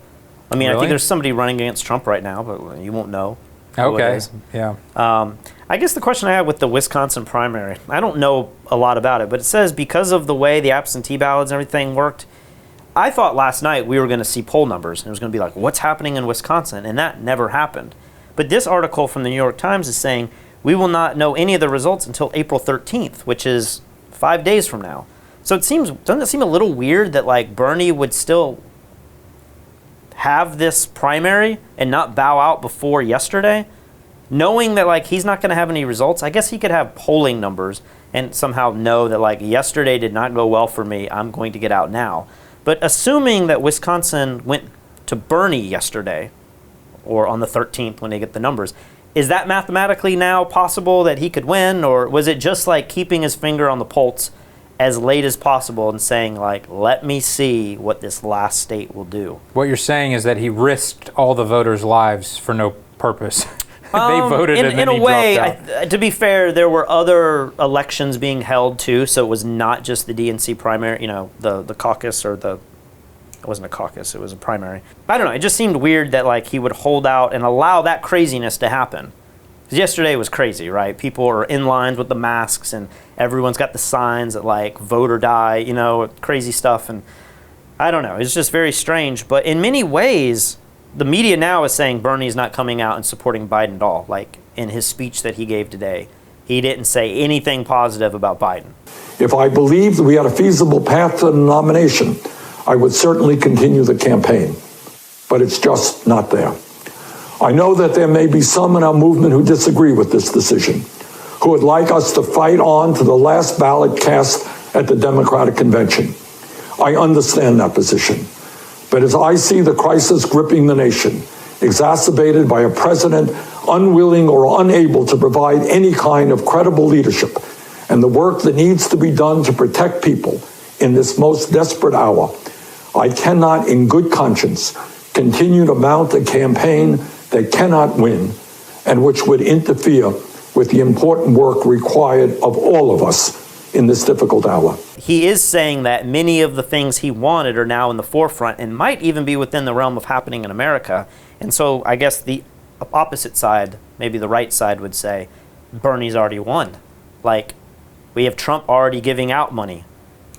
I mean, I Really? think there's somebody running against Trump right now, but you won't know. Okay, yeah. I guess the question I have with the Wisconsin primary, I don't know a lot about it, but it says because of the way the absentee ballots and everything worked, I thought last night we were going to see poll numbers, and it was going to be like, what's happening in Wisconsin? And that never happened. But this article from the New York Times is saying we will not know any of the results until April 13th, which is 5 days from now. So doesn't it seem a little weird that, like, Bernie would still have this primary and not bow out before yesterday, knowing that, like, he's not going to have any results? I guess he could have polling numbers and somehow know that, like, yesterday did not go well for me, I'm going to get out now. But assuming that Wisconsin went to Bernie yesterday, or on the 13th when they get the numbers, is that mathematically now possible that he could win? Or was it just like keeping his finger on the pulse as late as possible and saying, like, let me see what this last state will do? What you're saying is that he risked all the voters' lives for no purpose. They voted and then he dropped out. To be fair, there were other elections being held too, so it was not just the DNC primary, you know, the caucus or the It wasn't a caucus, it was a primary. I don't know, it just seemed weird that like he would hold out and allow that craziness to happen. Because yesterday was crazy, right? People are in lines with the masks and everyone's got the signs that like vote or die, you know, crazy stuff. And I don't know, it's just very strange. But in many ways, the media now is saying Bernie's not coming out and supporting Biden at all. Like in his speech that he gave today, he didn't say anything positive about Biden. If I believed we had a feasible path to the nomination, I would certainly continue the campaign, but it's just not there. I know that there may be some in our movement who disagree with this decision, who would like us to fight on to the last ballot cast at the Democratic Convention. I understand that position, but as I see the crisis gripping the nation, exacerbated by a president unwilling or unable to provide any kind of credible leadership, and the work that needs to be done to protect people in this most desperate hour, I cannot, in good conscience, continue to mount a campaign that cannot win and which would interfere with the important work required of all of us in this difficult hour. He is saying that many of the things he wanted are now in the forefront and might even be within the realm of happening in America. And so I guess the opposite side, maybe the right side, would say Bernie's already won. Like, we have Trump already giving out money.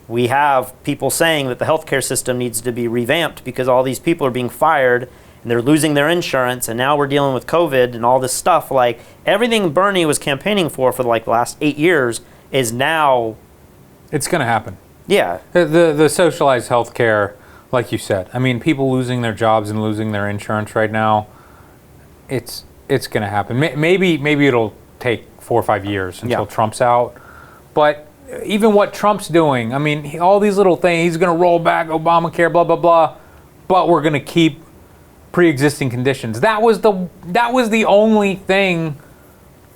We have people saying that the healthcare system needs to be revamped because all these people are being fired and they're losing their insurance, and now we're dealing with COVID and all this stuff. Like, everything Bernie was campaigning for like the last 8 years is now... It's going to happen. Yeah. The socialized healthcare, like you said. I mean, people losing their jobs and losing their insurance right now, it's going to happen. Maybe it'll take 4 or 5 years until Trump's out. But even what Trump's doing, I mean, all these little things, he's going to roll back Obamacare, blah, blah, blah, but we're going to keep pre-existing conditions. That was the only thing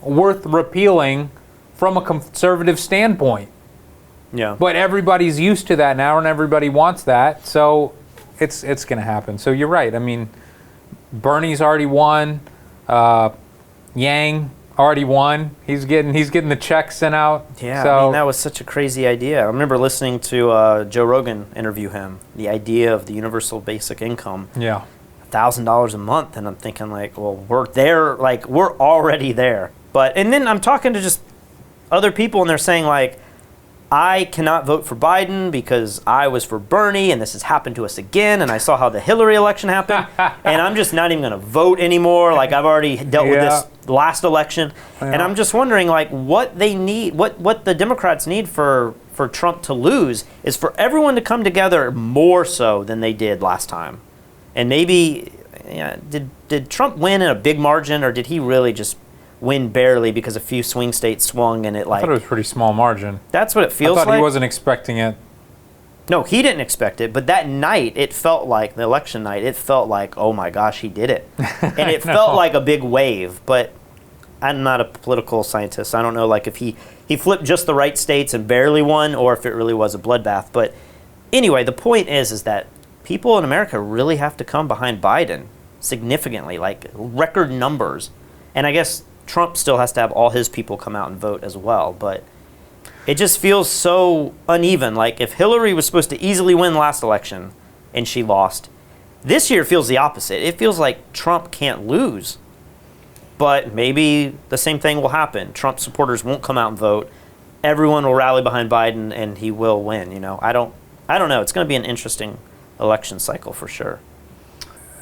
worth repealing from a conservative standpoint. Yeah. But everybody's used to that now, and everybody wants that, so it's going to happen. So you're right. I mean, Bernie's already won. Yang already won. He's getting the checks sent out. Yeah, so, I mean, that was such a crazy idea. I remember listening to Joe Rogan interview him, the idea of the universal basic income. Yeah. $1,000 a month, and I'm thinking like, well, we're there, like we're already there. And then I'm talking to just other people, and they're saying like, I cannot vote for Biden because I was for Bernie, and this has happened to us again, and I saw how the Hillary election happened, and I'm just not even going to vote anymore. Like, I've already dealt with this last election, and I'm just wondering like what they need, what the Democrats need for Trump to lose is for everyone to come together more so than they did last time. And maybe, did Trump win in a big margin, or did he really just win barely because a few swing states swung and it like... I thought it was a pretty small margin. That's what it feels like. I thought he wasn't expecting it. No, he didn't expect it, but that night, it felt like, the election night, it felt like, oh my gosh, he did it. And it felt like a big wave, but I'm not a political scientist. I don't know like if he flipped just the right states and barely won, or if it really was a bloodbath. But anyway, the point is that people in America really have to come behind Biden significantly, like record numbers. And I guess Trump still has to have all his people come out and vote as well. But it just feels so uneven. Like if Hillary was supposed to easily win last election and she lost, this year feels the opposite. It feels like Trump can't lose. But maybe the same thing will happen. Trump supporters won't come out and vote. Everyone will rally behind Biden and he will win. You know, I don't know. It's going to be an interesting election cycle for sure.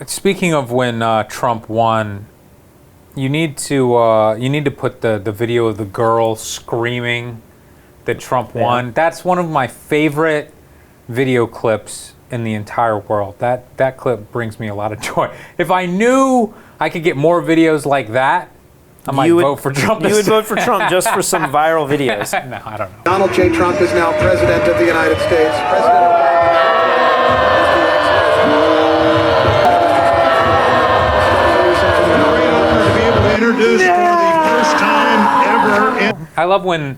Speaking of when Trump won, you need to put the video of the girl screaming that Trump won. That's one of my favorite video clips in the entire world. That clip brings me a lot of joy. If I knew I could get more videos like that, I might vote for Trump. You would vote for Trump just for some viral videos. No, I don't know. Donald J. Trump is now president of the United States. President introduced for the first time ever. I love when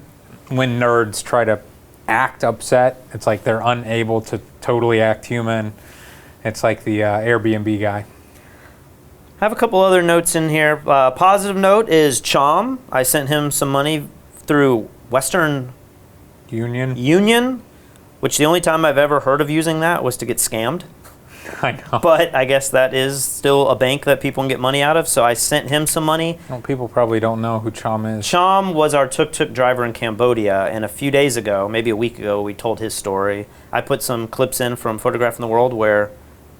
nerds try to act upset. It's like they're unable to totally act human. It's like the Airbnb guy. I have a couple other notes in here. Positive note is Chom. I sent him some money through Western Union, which the only time I've ever heard of using that was to get scammed. I know. But I guess that is still a bank that people can get money out of. So I sent him some money. Well, people probably don't know who Chom is. Chom was our tuk-tuk driver in Cambodia, and a few days ago, maybe a week ago, we told his story. I put some clips in from Photographing the World where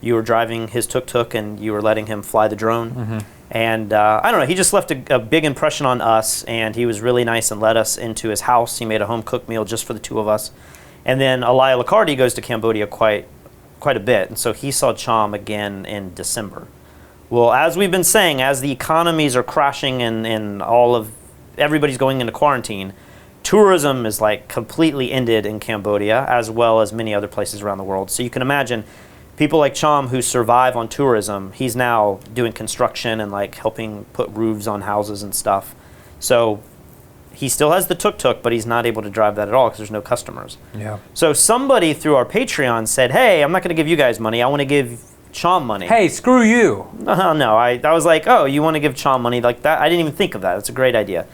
you were driving his tuk-tuk and you were letting him fly the drone. Mm-hmm. And I don't know, he just left a big impression on us, and he was really nice and let us into his house. He made a home-cooked meal just for the two of us. And then Elia Lacardi goes to Cambodia quite a bit, and so he saw Chom again in December. Well, as we've been saying, as the economies are crashing and everybody's going into quarantine, tourism is like completely ended in Cambodia, as well as many other places around the world. So you can imagine people like Chom who survive on tourism, he's now doing construction and like helping put roofs on houses and stuff. So he still has the tuk-tuk, but he's not able to drive that at all because there's no customers. Yeah. So somebody through our Patreon said, hey, I'm not going to give you guys money. I want to give Chom money. Hey, screw you. No, I was like, oh, you want to give Chom money like that? I didn't even think of that. It's a great idea.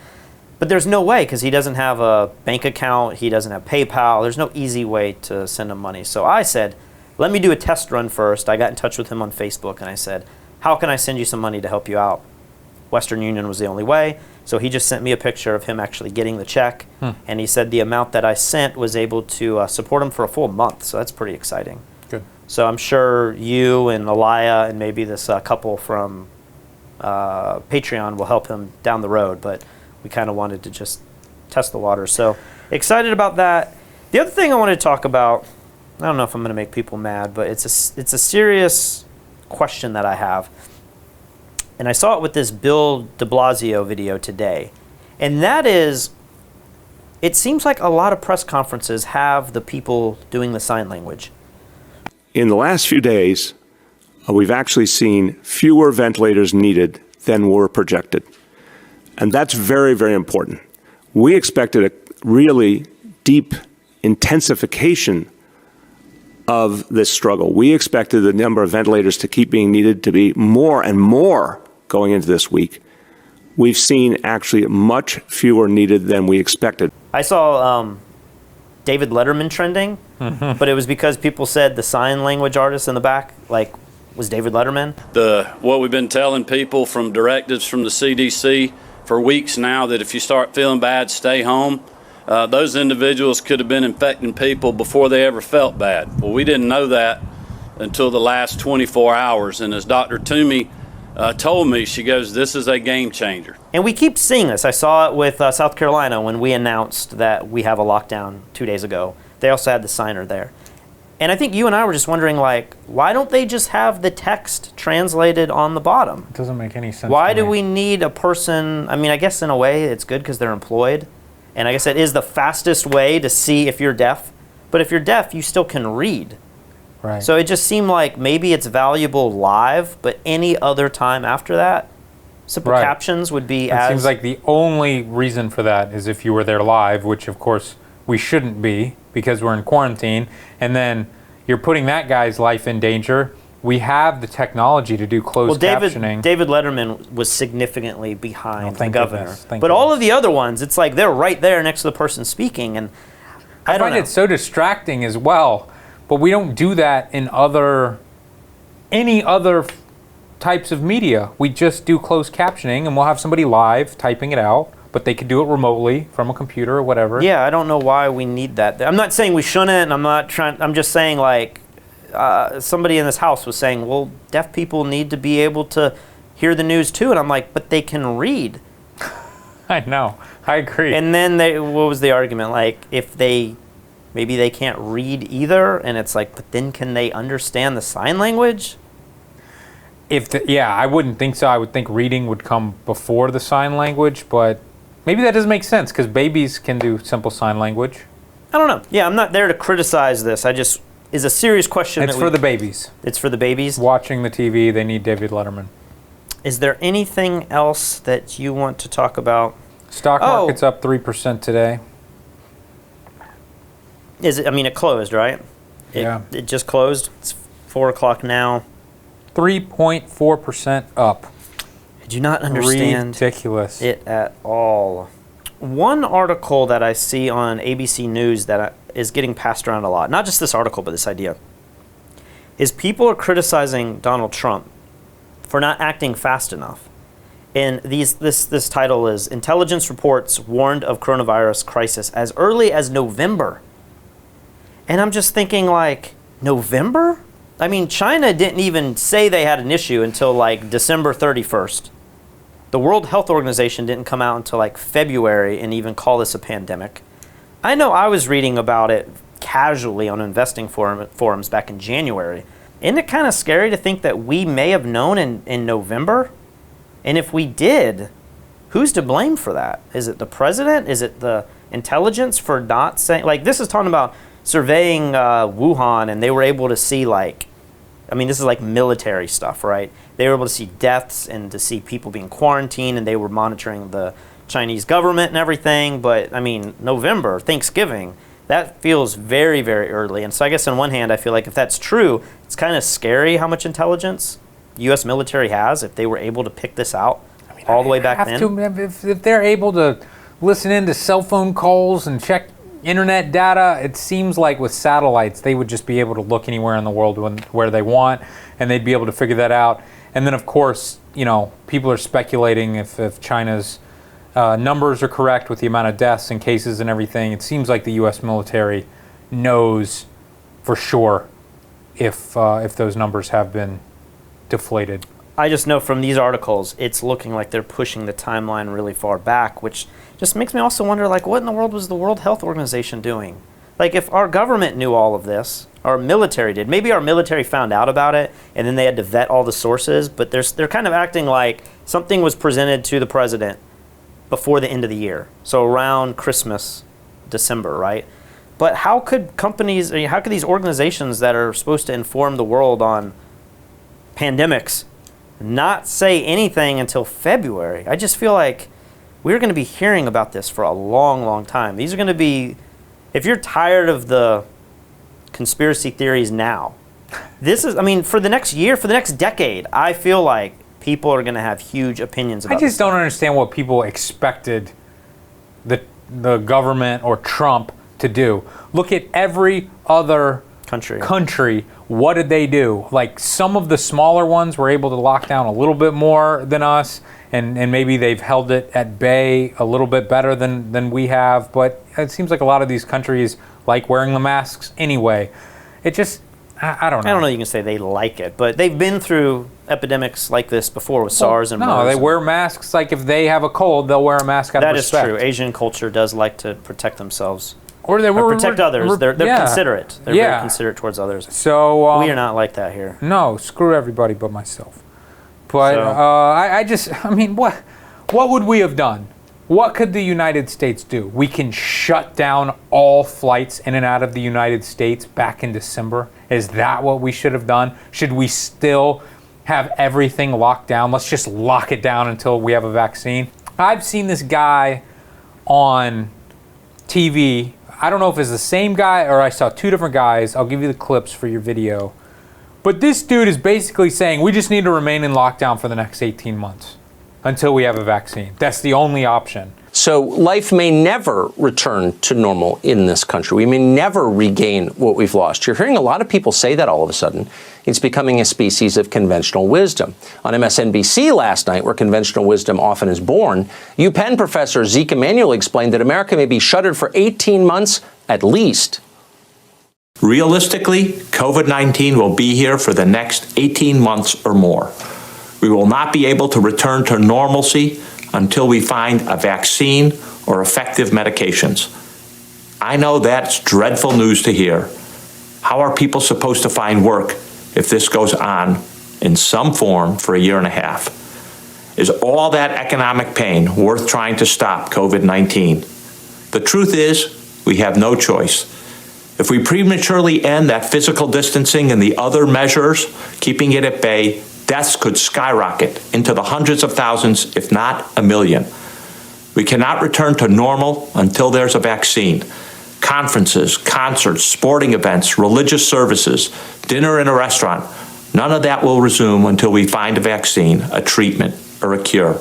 But there's no way because he doesn't have a bank account. He doesn't have PayPal. There's no easy way to send him money. So I said, let me do a test run first. I got in touch with him on Facebook, and I said, how can I send you some money to help you out? Western Union was the only way. So he just sent me a picture of him actually getting the check. And he said the amount that I sent was able to support him for a full month. So that's pretty exciting. Good. So I'm sure you and Elia and maybe this couple from Patreon will help him down the road. But we kind of wanted to just test the water. So excited about that. The other thing I wanted to talk about, I don't know if I'm going to make people mad, but it's a serious question that I have. And I saw it with this Bill de Blasio video today. And that is, it seems like a lot of press conferences have the people doing the sign language. In the last few days, we've actually seen fewer ventilators needed than were projected. And that's very, very important. We expected a really deep intensification of this struggle. We expected the number of ventilators to keep being needed to be more and more going into this week. We've seen actually much fewer needed than we expected. I saw David Letterman trending, but it was because people said the sign language artist in the back, like, was David Letterman. What we've been telling people from directives from the CDC for weeks now, that if you start feeling bad, stay home. Those individuals could have been infecting people before they ever felt bad. Well, we didn't know that until the last 24 hours. And as Dr. Toomey told me, she goes, this is a game changer. And we keep seeing this. I saw it with South Carolina when we announced that we have a lockdown 2 days ago. They also had the signer there. And I think you and I were just wondering, like, why don't they just have the text translated on the bottom? It doesn't make any sense. Why do we need a person? I mean, I guess in a way it's good because they're employed. And I guess it is the fastest way to see if you're deaf. But if you're deaf, you still can read. Right. So it just seemed like maybe it's valuable live, but any other time after that, simple captions would be It seems like the only reason for that is if you were there live, which of course we shouldn't be because we're in quarantine. And then you're putting that guy's life in danger. We have the technology to do closed captioning. David Letterman was significantly behind the governor. Thank but all of the other ones, it's like they're right there next to the person speaking. And I don't find know. it so distracting as well. But we don't do that in any other types of media. We just do closed captioning, and we'll have somebody live typing it out, but they could do it remotely from a computer or whatever. Yeah, I don't know why we need that. I'm not saying we shouldn't. I'm just saying, like, somebody in this house was saying, well, deaf people need to be able to hear the news too. And I'm like, but they can read. I know. I agree. And then what was the argument? Like, if maybe they can't read either, and it's like, but then can they understand the sign language? I wouldn't think so. I would think reading would come before the sign language, but maybe that doesn't make sense because babies can do simple sign language. I don't know. Yeah, I'm not there to criticize this. Is a serious question. It's for the babies. It's for the babies? Watching the TV, they need David Letterman. Is there anything else that you want to talk about? Stock market's up 3% today. It closed, right? It just closed. It's 4 o'clock now. 3.4% up. I do not understand Ridiculous. it at all. One article that I see on ABC News that is getting passed around a lot, not just this article, but this idea, is people are criticizing Donald Trump for not acting fast enough. And this title is Intelligence Reports Warned of Coronavirus Crisis as Early as November. And I'm just thinking, like, November? I mean, China didn't even say they had an issue until like December 31st. The World Health Organization didn't come out until like February and even call this a pandemic. I know I was reading about it casually on investing forums back in January. Isn't it kind of scary to think that we may have known in November? And if we did, who's to blame for that? Is it the president? Is it the intelligence for not saying, like, this is talking about surveying Wuhan, and they were able to see, like, I mean, this is like military stuff, right? They were able to see deaths and to see people being quarantined, and they were monitoring the Chinese government and everything. But I mean, November, Thanksgiving, that feels very, very early. And so I guess on one hand, I feel like if that's true, it's kind of scary how much intelligence the U.S. military has if they were able to pick this out all the way back then. If they're able to listen in to cell phone calls and check internet data, it seems like with satellites, they would just be able to look anywhere in the world where they want, and they'd be able to figure that out. And then, of course, you know, people are speculating if China's numbers are correct with the amount of deaths and cases and everything. It seems like the U.S. military knows for sure if those numbers have been deflated. I just know from these articles, it's looking like they're pushing the timeline really far back, which just makes me also wonder, like, what in the world was the World Health Organization doing? Like, if our government knew all of this, our military did, maybe our military found out about it, and then they had to vet all the sources, but they're kind of acting like something was presented to the president before the end of the year. So around Christmas, December, right? But how could companies, how could these organizations that are supposed to inform the world on pandemics not say anything until February? I just feel like we're going to be hearing about this for a long, long time. These are going to be, if you're tired of the conspiracy theories now, this is, I mean, for the next year, for the next decade, I feel like people are going to have huge opinions about I just don't understand what people expected the government or Trump to do. Look at every other country. What did they do? Like, some of the smaller ones were able to lock down a little bit more than us, and maybe they've held it at bay a little bit better than we have, but it seems like a lot of these countries like wearing the masks anyway. It just, I don't know. I don't know you can say they like it, but they've been through epidemics like this before with SARS and MERS. No, they wear masks. Like, if they have a cold, they'll wear a mask out of respect. That is true. Asian culture does like to protect themselves. Or protect others. They're considerate. They're very considerate towards others. So we are not like that here. No, screw everybody but myself. But I mean, what would we have done? What could the United States do? We can shut down all flights in and out of the United States back in December. Is that what we should have done? Should we still have everything locked down? Let's just lock it down until we have a vaccine. I've seen this guy on TV. I don't know if it's the same guy or I saw two different guys. I'll give you the clips for your video. But this dude is basically saying we just need to remain in lockdown for the next 18 months until we have a vaccine. That's the only option. So life may never return to normal in this country. We may never regain what we've lost. You're hearing a lot of people say that all of a sudden. It's becoming a species of conventional wisdom. On MSNBC last night, where conventional wisdom often is born, UPenn professor Zeke Emanuel explained that America may be shuttered for 18 months at least. Realistically, COVID-19 will be here for the next 18 months or more. We will not be able to return to normalcy until we find a vaccine or effective medications. I know that's dreadful news to hear. How are people supposed to find work if this goes on in some form for a year and a half? Is all that economic pain worth trying to stop COVID-19? The truth is, we have no choice. If we prematurely end that physical distancing and the other measures, keeping it at bay, deaths could skyrocket into the hundreds of thousands, if not a million. We cannot return to normal until there's a vaccine. Conferences, concerts, sporting events, religious services, dinner in a restaurant, none of that will resume until we find a vaccine, a treatment, or a cure.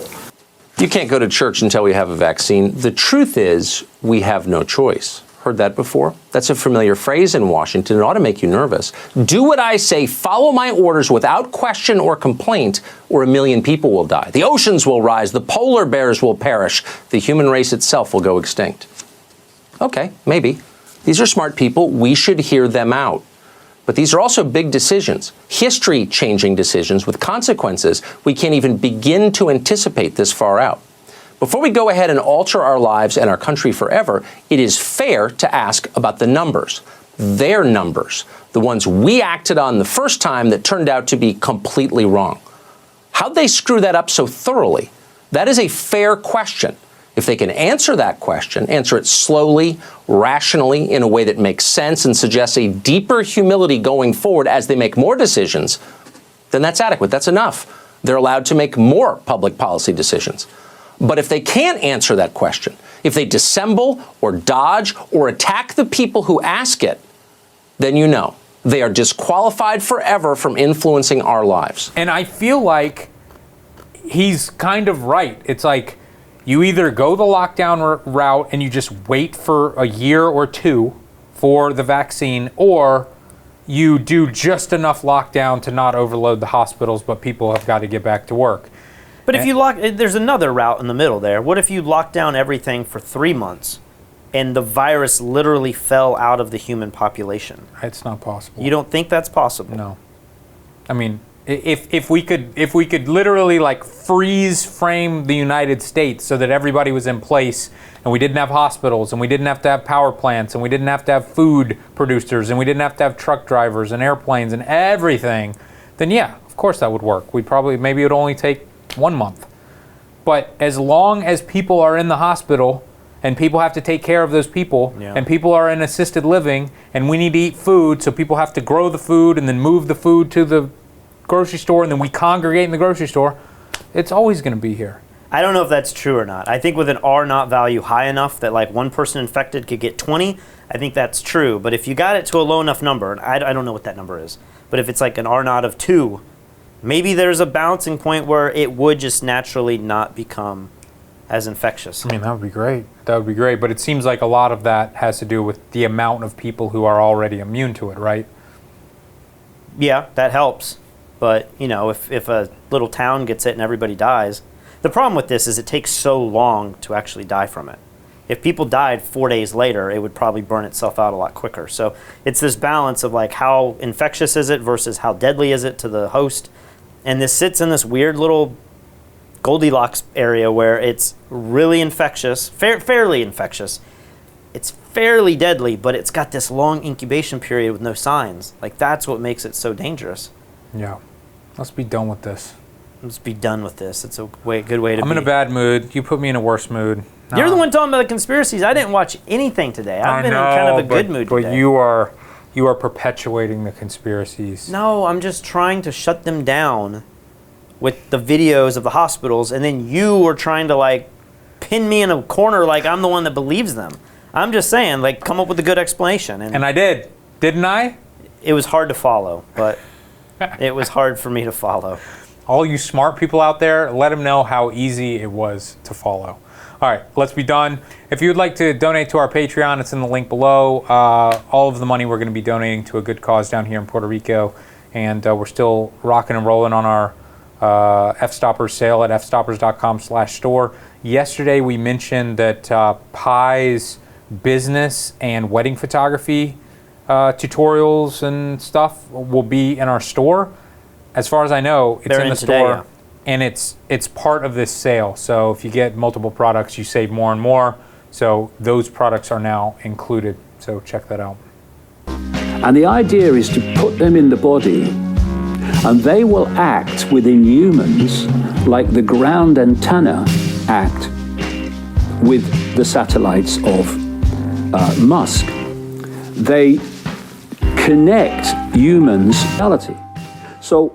You can't go to church until we have a vaccine. The truth is, we have no choice. Heard that before? That's a familiar phrase in Washington. It ought to make you nervous. Do what I say, follow my orders without question or complaint, or 1 million people will die. The oceans will rise, the polar bears will perish, the human race itself will go extinct. Okay, maybe. These are smart people. We should hear them out. But these are also big decisions, history-changing decisions with consequences we can't even begin to anticipate this far out. Before we go ahead and alter our lives and our country forever, it is fair to ask about the numbers, their numbers, the ones we acted on the first time that turned out to be completely wrong. How'd they screw that up so thoroughly? That is a fair question. If they can answer that question, answer it slowly, rationally, in a way that makes sense and suggests a deeper humility going forward as they make more decisions, then that's adequate. That's enough. They're allowed to make more public policy decisions. But if they can't answer that question, if they dissemble or dodge or attack the people who ask it, then you know they are disqualified forever from influencing our lives. And I feel like he's kind of right. It's like, you either go the lockdown route and you just wait for a year or two for the vaccine, or you do just enough lockdown to not overload the hospitals, but people have got to get back to work. But if you there's another route in the middle there. What if you lock down everything for 3 months and the virus literally fell out of the human population? It's not possible. You don't think that's possible? No. I mean, if we could literally like freeze frame the United States so that everybody was in place and we didn't have hospitals and we didn't have to have power plants and we didn't have to have food producers and we didn't have to have truck drivers and airplanes and everything, then yeah, of course that would work. Maybe it would only take 1 month. But as long as people are in the hospital and people have to take care of those people, and people are in assisted living and we need to eat food, so people have to grow the food and then move the food to the grocery store, and then we congregate in the grocery store, it's always going to be here. I don't know if that's true or not. I think with an R naught value high enough that like one person infected could get 20, I think that's true. But if you got it to a low enough number, and I don't know what that number is, but if it's like an R naught of 2, maybe there's a balancing point where it would just naturally not become as infectious. I mean, that would be great. That would be great. But it seems like a lot of that has to do with the amount of people who are already immune to it, right? Yeah, that helps. But, you know, if a little town gets it and everybody dies, the problem with this is it takes so long to actually die from it. If people died 4 days later, it would probably burn itself out a lot quicker. So it's this balance of like how infectious is it versus how deadly is it to the host. And this sits in this weird little Goldilocks area where it's really infectious, fairly infectious. It's fairly deadly, but it's got this long incubation period with no signs. Like that's what makes it so dangerous. Yeah. Let's be done with this. Let's be done with this. It's a good way to be. I'm in a bad mood. You put me in a worse mood. No. You're the one talking about the conspiracies. I didn't watch anything today. I've been in kind of a good mood today. But you are perpetuating the conspiracies. No, I'm just trying to shut them down with the videos of the hospitals, and then you are trying to like pin me in a corner like I'm the one that believes them. I'm just saying, like, come up with a good explanation. And I did, didn't I? It was hard to follow, but it was hard for me to follow. All you smart people out there, let them know how easy it was to follow. All right, let's be done. If you would like to donate to our Patreon, it's in the link below. All of the money we're going to be donating to a good cause down here in Puerto Rico. And we're still rocking and rolling on our Fstoppers sale at fstoppers.com/store. Yesterday we mentioned that Pi's business and wedding photography tutorials and stuff will be in our store. As far as I know, it's in the store, and it's part of this sale. So if you get multiple products, you save more and more. So those products are now included. So check that out. And the idea is to put them in the body, and they will act within humans like the ground antenna act with the satellites of Musk. They connect humans' reality. So